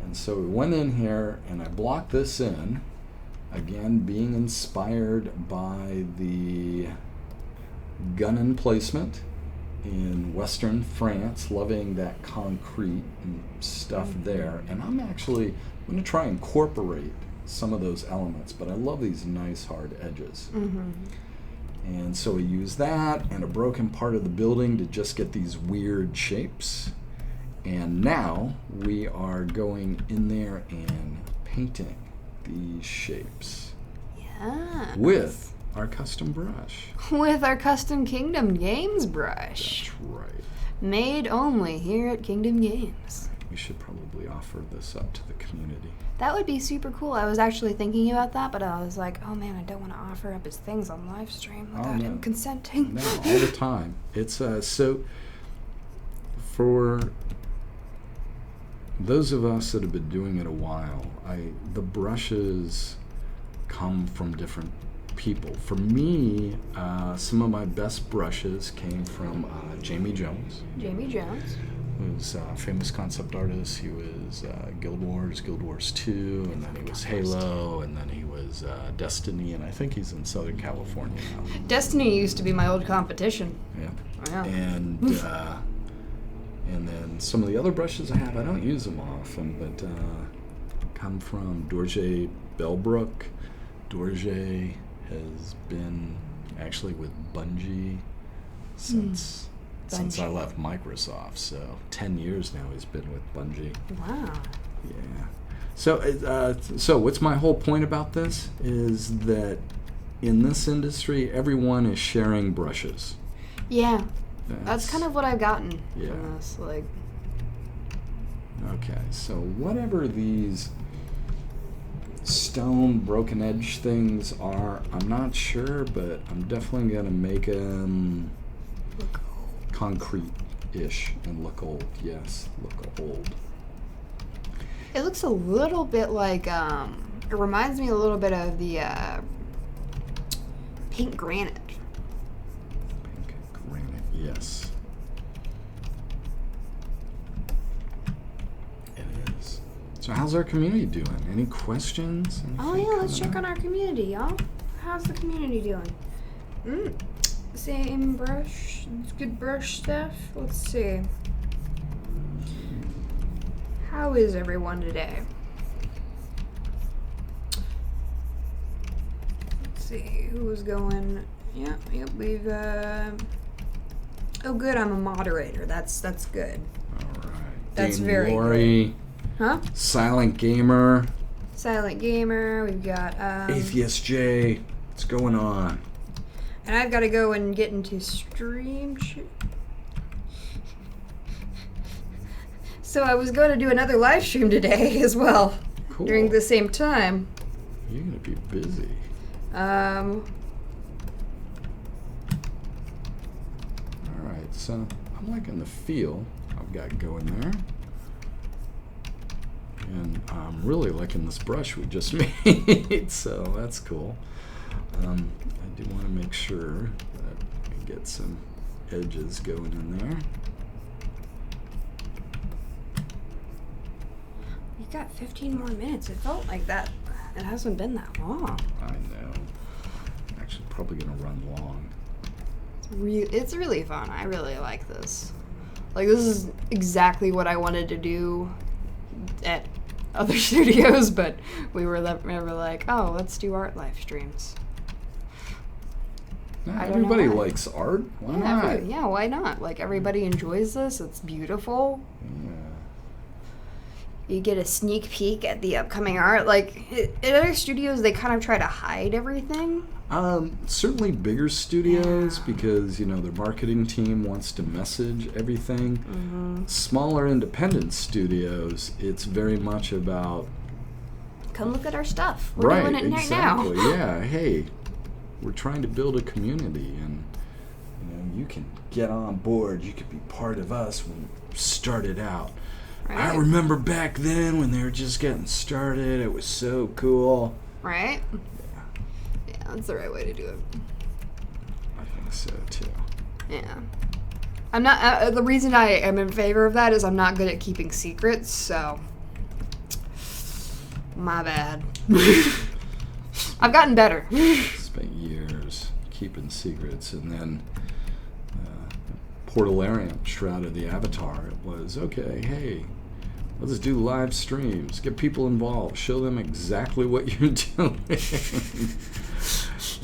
And so we went in here, and I blocked this in. Again, being inspired by the gun emplacement in Western France, loving that concrete and stuff there. And I'm going to try and incorporate some of those elements, but I love these nice hard edges. Mm-hmm. And so we use that and a broken part of the building to just get these weird shapes. And now we are going in there and painting these shapes. Yeah. With our custom brush. With our custom Kingdom Games brush. That's right. Made only here at Kingdom Games. We should probably offer this up to the community. That would be super cool. I was actually thinking about that, but I was like, oh man, I don't want to offer up his things on live stream without him consenting. No, all the time. It's so for those of us that have been doing it a while, the brushes come from different people. For me, some of my best brushes came from Jamie Jones. Jamie Jones. He was a famous concept artist. He was Guild Wars 2, and then he was Halo, and then he was Destiny, and I think he's in Southern California now. Destiny used to be my old competition. Yeah. Yeah. And then some of the other brushes I have, I don't use them often, but come from Dorje Bellbrook. Dorje has been actually with Bungie since I left Microsoft. So 10 years now he's been with Bungie. Wow. Yeah. So what's my whole point about this is that in this industry, everyone is sharing brushes. Yeah. That's kind of what I've gotten Yeah. from this. Like, Okay, so whatever these stone broken edge things are, I'm not sure, but I'm definitely going to make them concrete-ish and look old. Yes, look old. it looks a little bit like, it reminds me a little bit of the pink granite. Pink granite, yes. It is. So how's our community doing? Any questions? Oh yeah, let's check on our community, y'all. How's the community doing? Same brush, good brush stuff. Let's see. How is everyone today? Let's see, who was going? Yep, we've, oh good, I'm a moderator. That's good. All right. That's Dane very Laurie, good. Huh? Silent Gamer. Silent Gamer, we've got, Atheist J. What's going on? and I've got to go and get into stream So I was going to do another live stream today as well. Cool. During the same time. You're going to be busy. Um, All right, so I'm liking the feel I've got going there. And I'm really liking this brush we just made, so that's cool. I do want to make sure that I get some edges going in there. You got 15 more minutes. It felt like that. It hasn't been that long. I know. Actually, probably going to run long. It's really fun. I really like this. Like, this is exactly what I wanted to do at other studios, but we were like, oh, let's do art live streams. Yeah, everybody likes art. Why not? Yeah, why not? Like, everybody enjoys this. It's beautiful. Yeah. You get a sneak peek at the upcoming art. Like, at other studios, they kind of try to hide everything. Certainly bigger studios, because, you know, their marketing team wants to message everything. Mm-hmm. Smaller independent studios, it's very much about... Come look at our stuff. We're doing it right now. Yeah, hey, we're trying to build a community, and, you know, you can get on board. You could be part of us when we started out. Right. I remember back then when they were just getting started. It was so cool. Right? Yeah, that's the right way to do it. I think so, too. Yeah. I'm not... the reason I am in favor of that is I'm not good at keeping secrets, so... My bad. I've gotten better. Spent years keeping secrets, and then... Portalarium, Shroud of the Avatar, it was, okay, hey, let's do live streams, get people involved, show them exactly what you're doing. It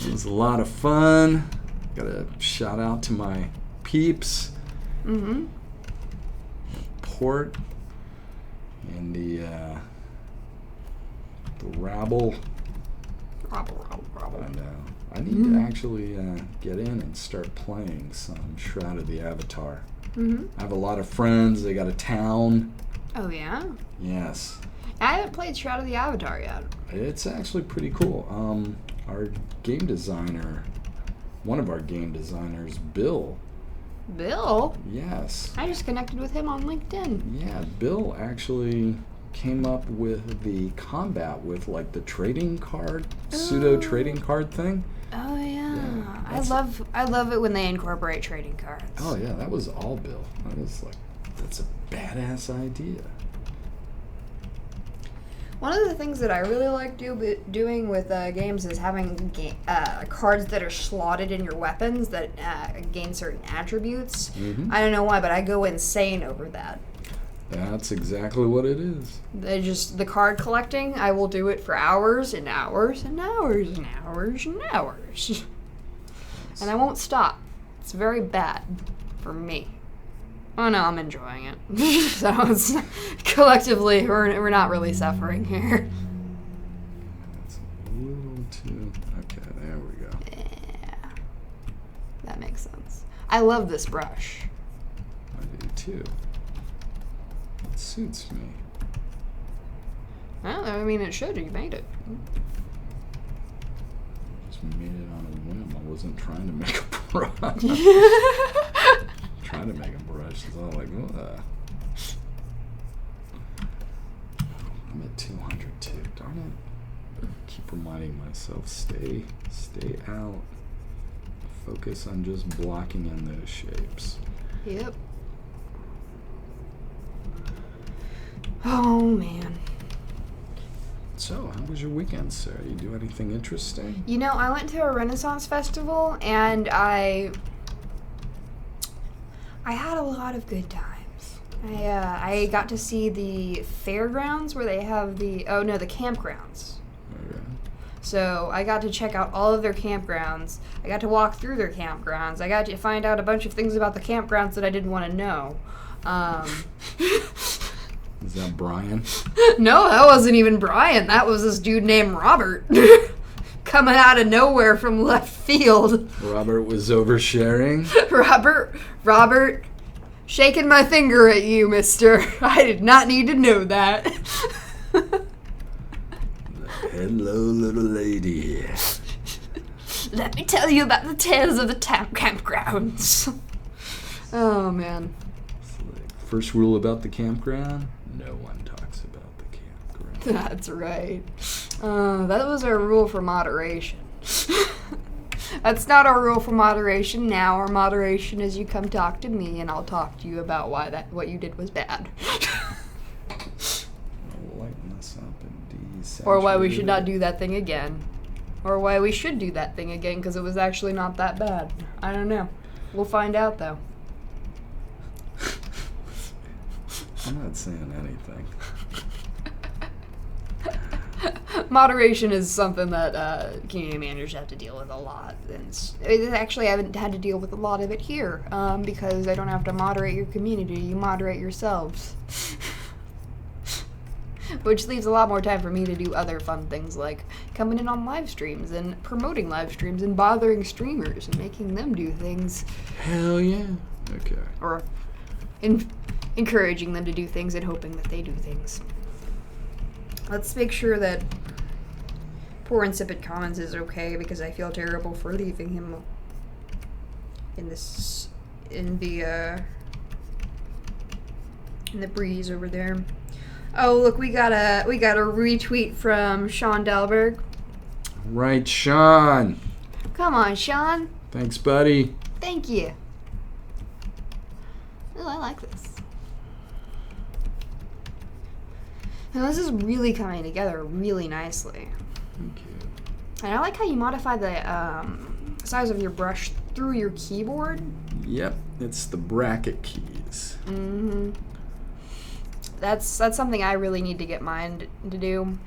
was a lot of fun. Got a shout out to my peeps. Mm-hmm. Port and the rabble. Rabble. I know. I need to actually get in and start playing some Shroud of the Avatar. Mm-hmm. I have a lot of friends. They got a town. Oh, yeah? Yes. I haven't played Shroud of the Avatar yet. It's actually pretty cool. Our game designer, one of our game designers, Bill. Bill? Yes. I just connected with him on LinkedIn. Yeah, Bill actually came up with the combat with, like, the trading card, pseudo trading card thing. Oh yeah. I love it when they incorporate trading cards. Oh yeah, that was all Bill. I was like, that's a badass idea. One of the things that I really like doing with games is having cards that are slotted in your weapons that gain certain attributes. Mm-hmm. I don't know why, but I go insane over that. That's exactly what it is. The card collecting, I will do it for hours and hours and hours and hours and hours. And I won't stop. It's very bad for me. Oh no, I'm enjoying it. So it's collectively, we're not really suffering here. That's a little too... Okay, there we go. Yeah. That makes sense. I love this brush. I do too. It suits me. Well, I mean, it should. You made it. Just made it on a whim. I wasn't trying to make a brush. Trying to make a brush. It's all like, I'm at 200 too. Darn it. Keep reminding myself, stay out. Focus on just blocking in those shapes. Yep. Oh, man. So, how was your weekend, Sarah? You do anything interesting? You know, I went to a Renaissance festival, and I had a lot of good times. I got to see the fairgrounds where they have the campgrounds. Okay. So I got to check out all of their campgrounds. I got to walk through their campgrounds. I got to find out a bunch of things about the campgrounds that I didn't want to know. Is that Brian? No, that wasn't even Brian. That was this dude named Robert. Coming out of nowhere from left field. Robert was oversharing. Robert, shaking my finger at you, mister. I did not need to know that. Hello, little lady. Let me tell you about the tales of the campgrounds. Oh, man. First rule about the campground, no one talks about the campground. That's right. That was our rule for moderation. That's not our rule for moderation. Now our moderation is you come talk to me, and I'll talk to you about why what you did was bad. I'll lighten this up and desaturate. Or why we should not do that thing again. Or why we should do that thing again, because it was actually not that bad. I don't know. We'll find out, though. I'm not saying anything. Moderation is something that community managers have to deal with a lot. And actually, I haven't had to deal with a lot of it here, because I don't have to moderate your community. You moderate yourselves. Which leaves a lot more time for me to do other fun things like coming in on live streams and promoting live streams and bothering streamers and making them do things. Hell yeah. Okay. Or encouraging them to do things and hoping that they do things. Let's make sure that poor Insipid Commons is okay, because I feel terrible for leaving him in the breeze over there. Oh, look, we got a retweet from Sean Dahlberg. Right, Sean. Come on, Sean. Thanks, buddy. Thank you. Oh, I like this. Now, this is really coming together really nicely. Thank you. And I like how you modify the size of your brush through your keyboard. Yep, it's the bracket keys. Mm-hmm. That's something I really need to get mine to do.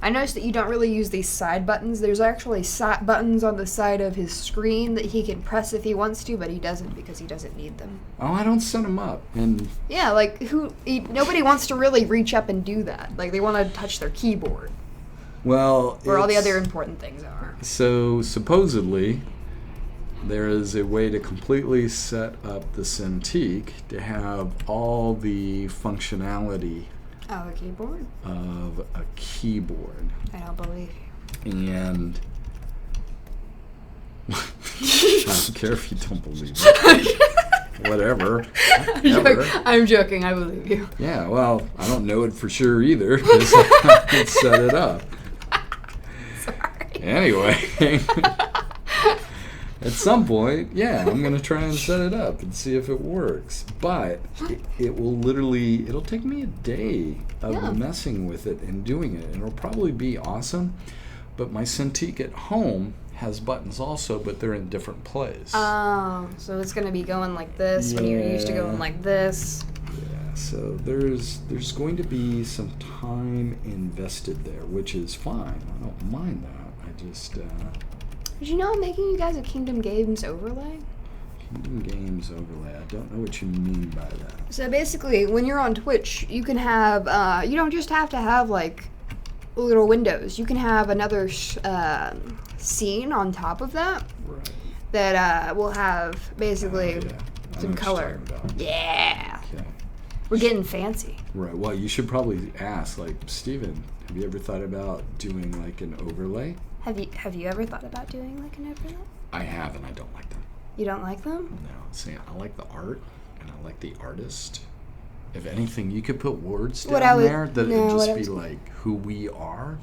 I noticed that you don't really use these side buttons. There's actually buttons on the side of his screen that he can press if he wants to, but he doesn't because he doesn't need them. Oh, I don't set them up. And yeah, like nobody wants to really reach up and do that. Like they want to touch their keyboard. Well, where all the other important things are. So supposedly, there is a way to completely set up the Cintiq to have all the functionality of a keyboard? Of a keyboard. I don't believe you. And I don't care if you don't believe it. Whatever. I'm joking. I believe you. Yeah, well, I don't know it for sure either, because I haven't set it up. Sorry. Anyway. At some point, yeah, I'm going to try and set it up and see if it works. But it will literally, it'll take me a day of messing with it and doing it. And it'll probably be awesome. But my Cintiq at home has buttons also, but they're in different places. Oh, so it's going to be going like this when you're used to going like this. Yeah, so there's going to be some time invested there, which is fine. I don't mind that. I just... Did you know I'm making you guys a Kingdom Games overlay? Kingdom Games overlay. I don't know what you mean by that. So basically, when you're on Twitch, you can have, you don't just have to have, like, little windows. You can have another scene on top of that. Right. That will have, basically, some color. Yeah. Okay. We're getting fancy. Right. Well, you should probably ask, like, Stephen, have you ever thought about doing, like, an overlay? Have you ever thought about doing like an overlay? I have, and I don't like them. You don't like them? No. See, I like the art, and I like the artist. If anything, you could put words down there that it would just be like who we are.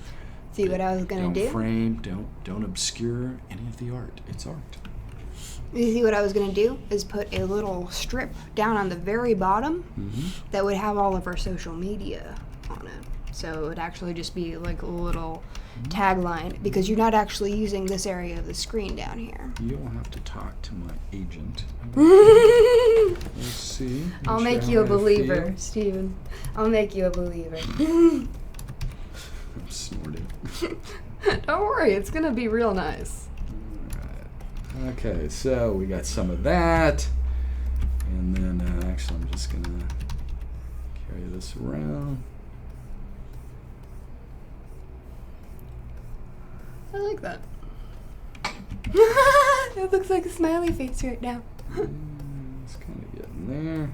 See what I was gonna do? Don't frame, don't obscure any of the art. It's art. You see what I was gonna do is put a little strip down on the very bottom that would have all of our social media on it. So it would actually just be like a little tagline, because you're not actually using this area of the screen down here. You'll have to talk to my agent. Let's see. I'll make you a believer, Stephen. I'll make you a believer. I'm snorting. Don't worry, it's gonna be real nice. Alright. Okay, so we got some of that. And then actually I'm just gonna carry this around. I like that. It looks like a smiley face right now. It's kind of getting there.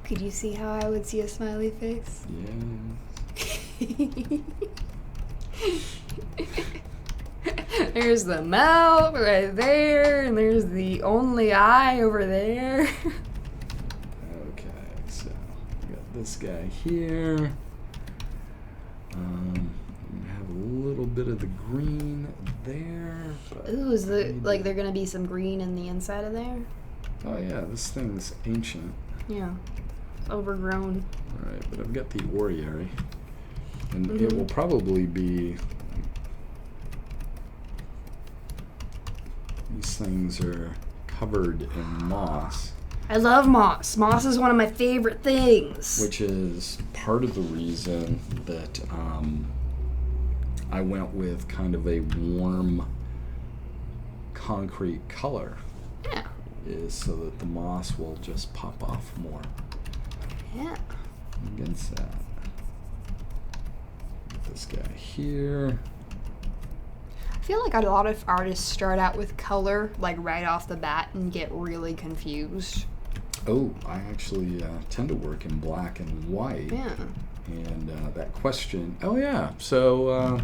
Could you see how I would see a smiley face? Yeah. There's the mouth right there, and there's the only eye over there. Okay, so we got this guy here. Have a little bit of the green there. But Ooh, is there gonna be some green in the inside of there? Oh yeah, this thing's ancient. Yeah. Overgrown. Alright, but I've got the Oriary. And it will probably be... These things are covered in moss. I love moss. Moss is one of my favorite things. Which is part of the reason that I went with kind of a warm concrete color. Yeah. Is so that the moss will just pop off more. Yeah. Against that. This guy here. I feel like a lot of artists start out with color, like right off the bat, and get really confused. Oh, I actually tend to work in black and white. Yeah. And that question, oh yeah, so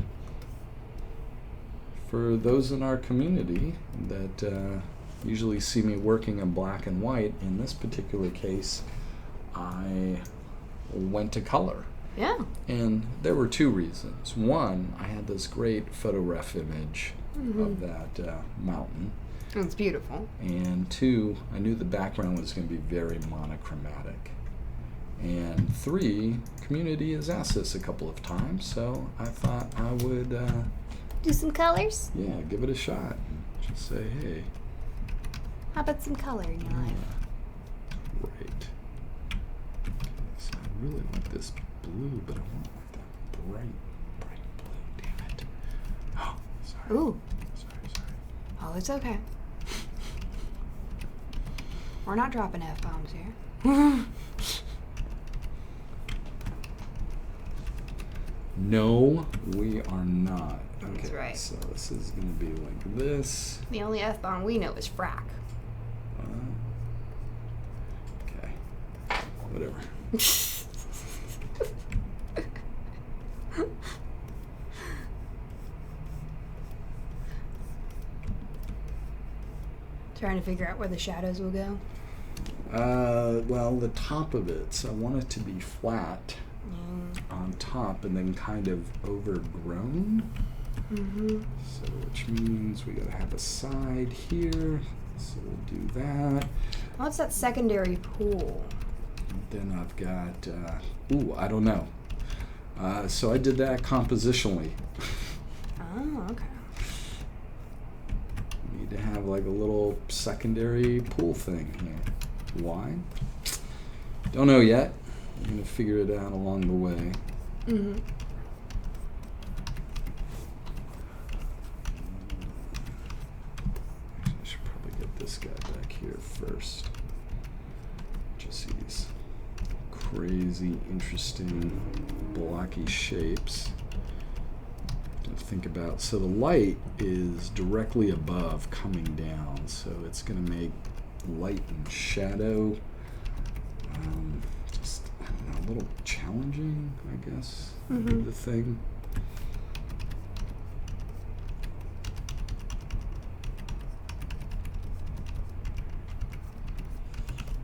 for those in our community that usually see me working in black and white, in this particular case, I went to color. Yeah. And there were two reasons. One, I had this great photo ref image of that mountain. It's beautiful. And two, I knew the background was going to be very monochromatic. And three, community has asked this a couple of times, so I thought I would do some colors? Yeah, give it a shot. Just say, hey. How about some color in your life? Great. Okay, so I really like this blue, but I want like that bright blue. Damn it. Oh, sorry. Ooh. Sorry. Oh, it's okay. We're not dropping F-bombs here. No, we are not. Okay, That's right. So this is going to be like this. The only F-bomb we know is frack. Okay. Whatever. Trying to figure out where the shadows will go. Well, the top of it. So I want it to be flat on top and then kind of overgrown. So which means we gotta have a side here. So we'll do that. What's that secondary pool? Then I've got, I don't know. So I did that compositionally. Oh, okay. Need to have like a little secondary pool thing here. Why? Don't know yet. I'm gonna figure it out along the way. I should probably get this guy back here first. Just these crazy, interesting, blocky shapes to think about. So the light is directly above coming down, so it's going to make light and shadow just, I don't know, a little challenging, I guess, would be the thing.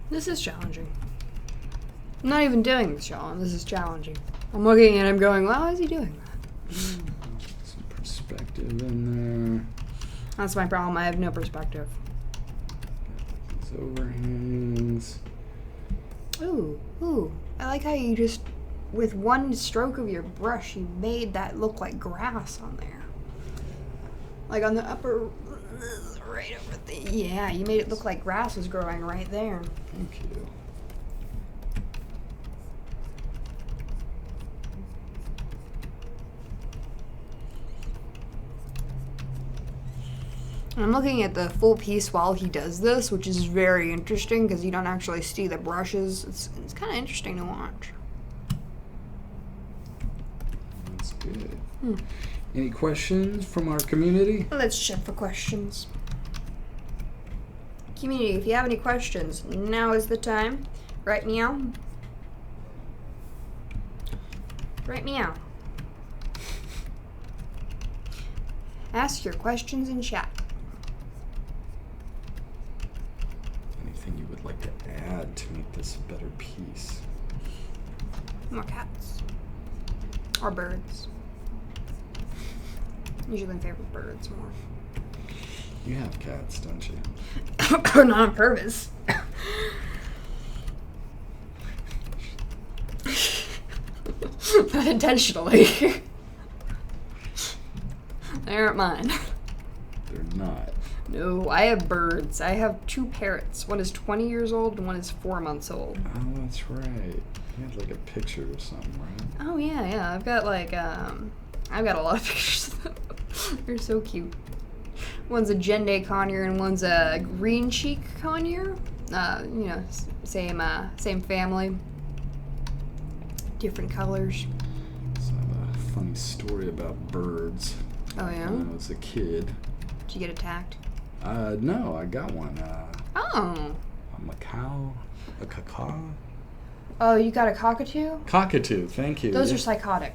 This is challenging. I'm not even doing this challenge. This is challenging. I'm looking and I'm going, well, how is he doing that? Some perspective in there. That's my problem. I have no perspective. Got these overhangs. Ooh. I like how you just, with one stroke of your brush, you made that look like grass on there. Like on the upper, right over the, yeah, you made it look like grass was growing right there. Thank you. I'm looking at the full piece while he does this, which is very interesting because you don't actually see the brushes. It's kind of interesting to watch. That's good. Any questions from our community? Let's check for questions. Community, if you have any questions, now is the time. Write meow. Write meow. Ask your questions in chat. Anything you would like to add to make this a better piece? More cats. Or birds. Usually favor birds more. You have cats, don't you? Not on purpose. Not intentionally. They aren't mine. They're not. No, I have birds. I have 2 parrots. One is 20 years old and one is 4 months old. Oh, that's right. You had like a picture or something, right? Oh yeah. I've got like I've got a lot of pictures of them. They're so cute. One's a Gende conure and one's a green cheek conure. Same family. Different colors. So I have a funny story about birds. Oh yeah? When I was a kid. Did you get attacked? No, I got one. Oh. A macaw? A cacaw? Oh, you got a cockatoo? Cockatoo, thank you. Those are psychotic.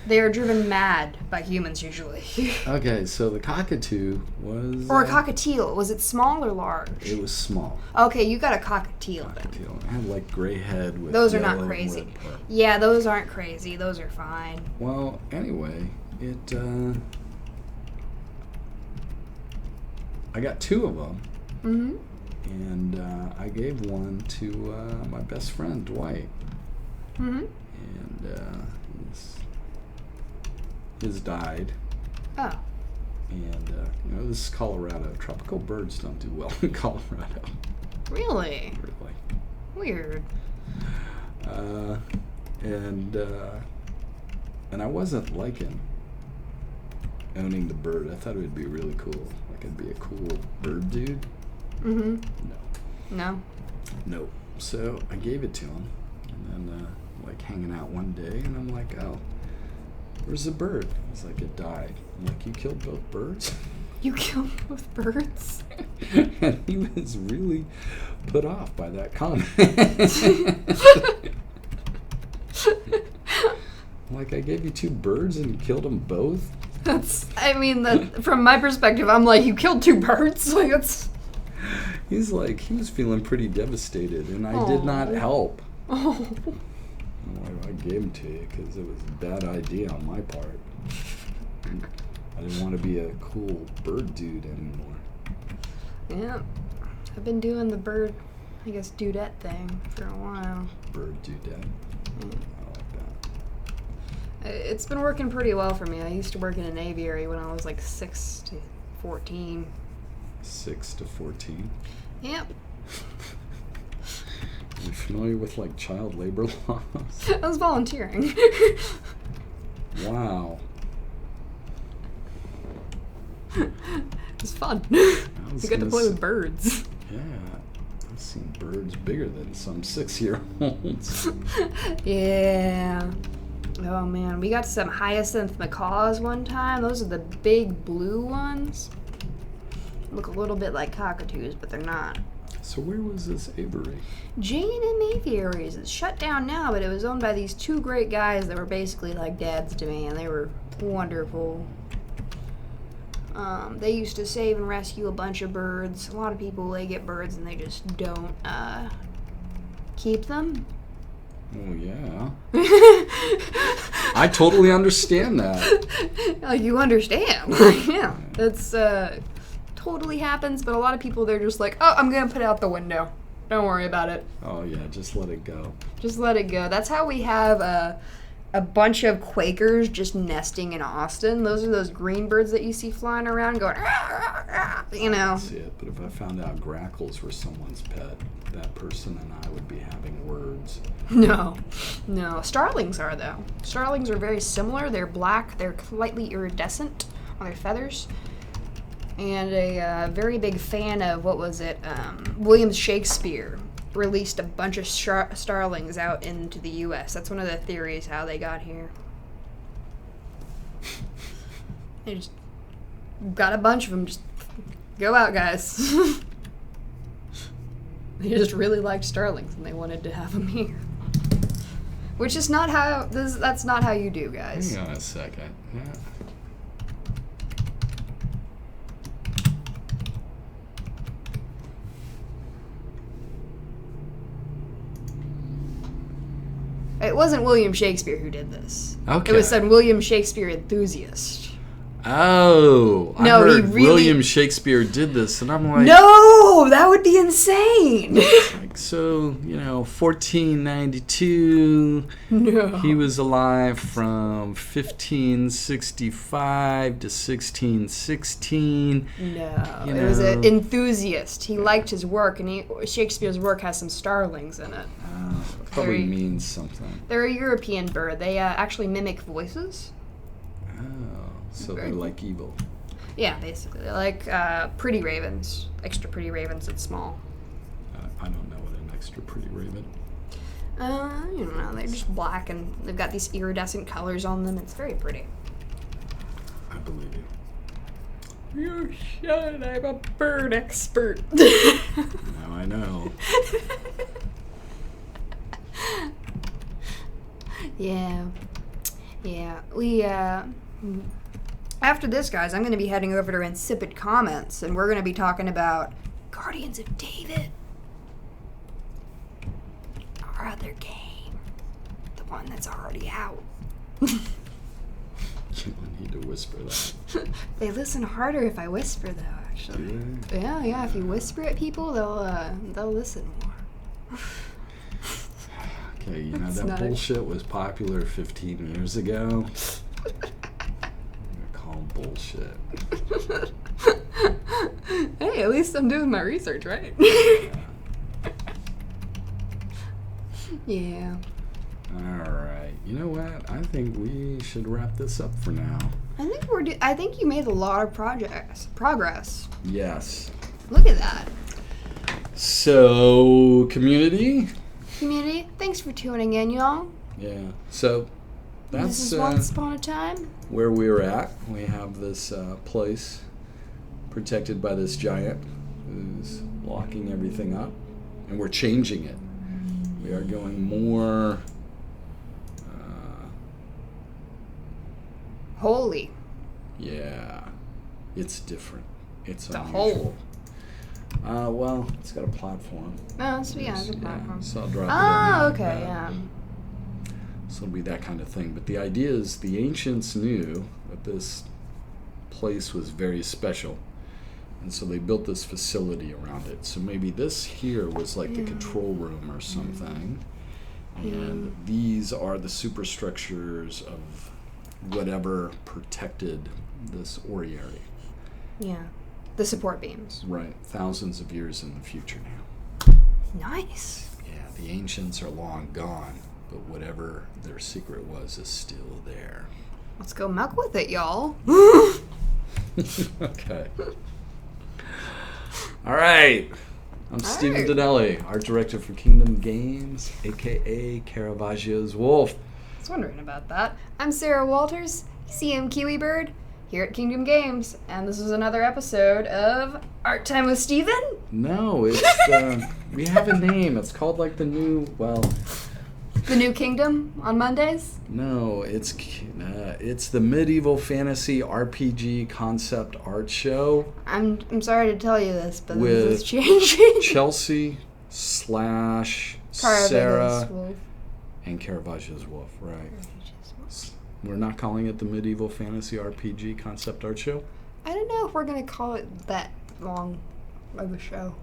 They are driven mad by humans usually. Okay, so the cockatoo was... Or a cockatiel. Was it small or large? It was small. Okay, you got a cockatiel then. Cockatiel. It had like gray head with Those are yellow not crazy. lip. Yeah, those aren't crazy. Those are fine. Well, anyway, I got 2 of them. Mm-hmm. And I gave one to my best friend, Dwight. Mm-hmm. And his died. Oh. And, this is Colorado. Tropical birds don't do well in Colorado. Really? Really. Weird. And I wasn't liking owning the bird. I thought it would be really cool. Like, I'd be a cool bird dude. Mm-hmm. No. No? Nope. So I gave it to him. And then, hanging out one day, and I'm like, oh, where's the bird? He's like, it died. I'm like, you killed both birds? You killed both birds? And he was really put off by that comment. Like, I gave you 2 birds and you killed them both? From my perspective, I'm like, you killed 2 birds? Like, that's... He was feeling pretty devastated, and I did not help. Oh. I gave them to you because it was a bad idea on my part. I didn't want to be a cool bird dude anymore. Yeah. I've been doing the bird, I guess, dudette thing for a while. Bird dudette? Yeah. I like that. It's been working pretty well for me. I used to work in an aviary when I was like 6 to 14. 6 to 14? Yep. Are you familiar with, child labor laws? I was volunteering. Wow. It was fun. You got to play with birds. Yeah. I've seen birds bigger than some 6-year-olds. Yeah. Oh, man. We got some hyacinth macaws one time. Those are the big blue ones. Look a little bit like cockatoos, but they're not. So where was this aviary? J&M Aviaries. It's shut down now, but it was owned by these 2 great guys that were basically like dads to me, and they were wonderful. They used to save and rescue a bunch of birds. A lot of people, they get birds and they just don't keep them. Oh, yeah. I totally understand that. Like, you understand. Yeah. That's totally happens, but a lot of people, they're just like, oh, I'm going to put it out the window. Don't worry about it. Oh, yeah, just let it go. Just let it go. That's how we have a bunch of Quakers just nesting in Austin. Those are those green birds that you see flying around going, you know. I see it, but if I found out grackles were someone's pet, that person and I would be having words. No. Starlings are, though. Starlings are very similar. They're black. They're slightly iridescent on their feathers. And a very big fan of, William Shakespeare released a bunch of starlings out into the U.S. That's one of the theories how they got here. They just got a bunch of them. Just go out, guys. They just really liked starlings and they wanted to have them here. Which is not how, that's not how you do, guys. Hang on a second. Yeah. It wasn't William Shakespeare who did this. Okay. It was some William Shakespeare enthusiast. Oh, I No, he heard really- William Shakespeare did this, and I'm like, No, that would be insane. like, so, 1492. No. He was alive from 1565 to 1616. No, You it was an know. enthusiast. He liked his work, and Shakespeare's work has some starlings in it. Probably Very- means something. They're a European bird. They actually mimic voices. Oh, so Very they're cool. like evil. Yeah, basically. They're like pretty ravens. Extra pretty ravens that's small. I don't know what an extra pretty raven. You don't know. They're just black, and they've got these iridescent colors on them. It's very pretty. I believe you. You should. I'm a bird expert. Now I know. Yeah. We, after this, guys, I'm going to be heading over to Insipid Comments, and we're going to be talking about Guardians of David. Our other game. The one that's already out. You don't need to whisper that. They listen harder if I whisper, though, actually. Do Yeah, if you whisper at people, they'll listen more. Okay, That's that not a- bullshit was popular 15 years ago. I'm gonna call them bullshit. Hey, at least I'm doing my research, right? Yeah. Alright, you know what? I think we should wrap this up for now. I think you made a lot of progress. Yes. Look at that. So, community? Community, thanks for tuning in, y'all. Yeah. So, This that's is Once Upon a Time. where we're at. We have this place protected by this giant who's locking everything up, and we're changing it. We are going more Holy. yeah, it's different. It's The unusual. Well, it's got a platform. Oh, it's a platform. So I'll drop it Oh, in. okay, yeah. So it'll be that kind of thing. But the idea is the ancients knew that this place was very special. And so they built this facility around it. So maybe this here was like the control room or something. And these are the superstructures of whatever protected this oriary. Yeah. The support beams. Right. Thousands of years in the future now. Nice. Yeah, the ancients are long gone, but whatever their secret was is still there. Let's go muck with it, y'all. Okay. All right. I'm Stephen right. Daniele, art director for Kingdom Games, a.k.a. Caravaggio's Wolf. I was wondering about that. I'm Sarah Walters, CM Kiwibird, here at Kingdom Games, and this is another episode of Art Time with Stephen. No, it's we have a name. It's called like the new. Well, The New Kingdom on Mondays. no, it's the medieval fantasy RPG concept art show. I'm sorry to tell you this, but With this is changing. Chelsea / Sarah Wolf. and Caravaggio's Wolf. Right. We're not calling it the medieval fantasy RPG concept art show. I don't know if we're gonna call it that long of a show.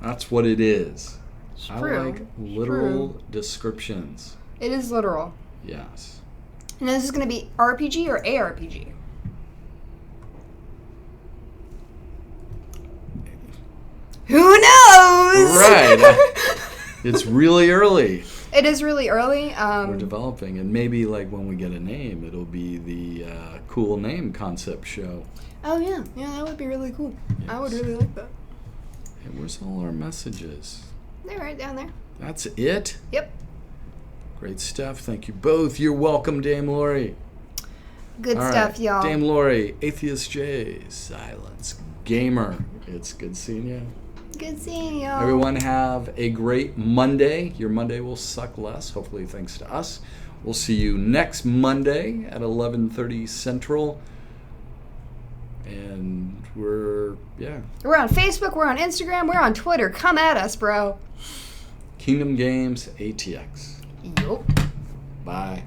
That's what it is. It's I true. like literal descriptions. It is literal. Yes. And this is gonna be RPG or ARPG? Who knows? Right. It's really early. It is really early. We're developing, and maybe like when we get a name, it'll be the cool name concept show. Oh yeah, that would be really cool. I would Yes. really like that. Hey, where's all our messages? They're right down there. That's it? Yep. Great stuff. Thank you both. You're welcome, Dame Lori. Good All stuff, right. y'all. Dame Lori, Atheist J, Silence Gamer. It's good seeing you. Good seeing y'all. Everyone have a great Monday. Your Monday will suck less, hopefully thanks to us. We'll see you next Monday at 11:30 Central. And we're We're on Facebook, we're on Instagram, we're on Twitter. Come at us, bro. Kingdom Games ATX. Yup. Bye.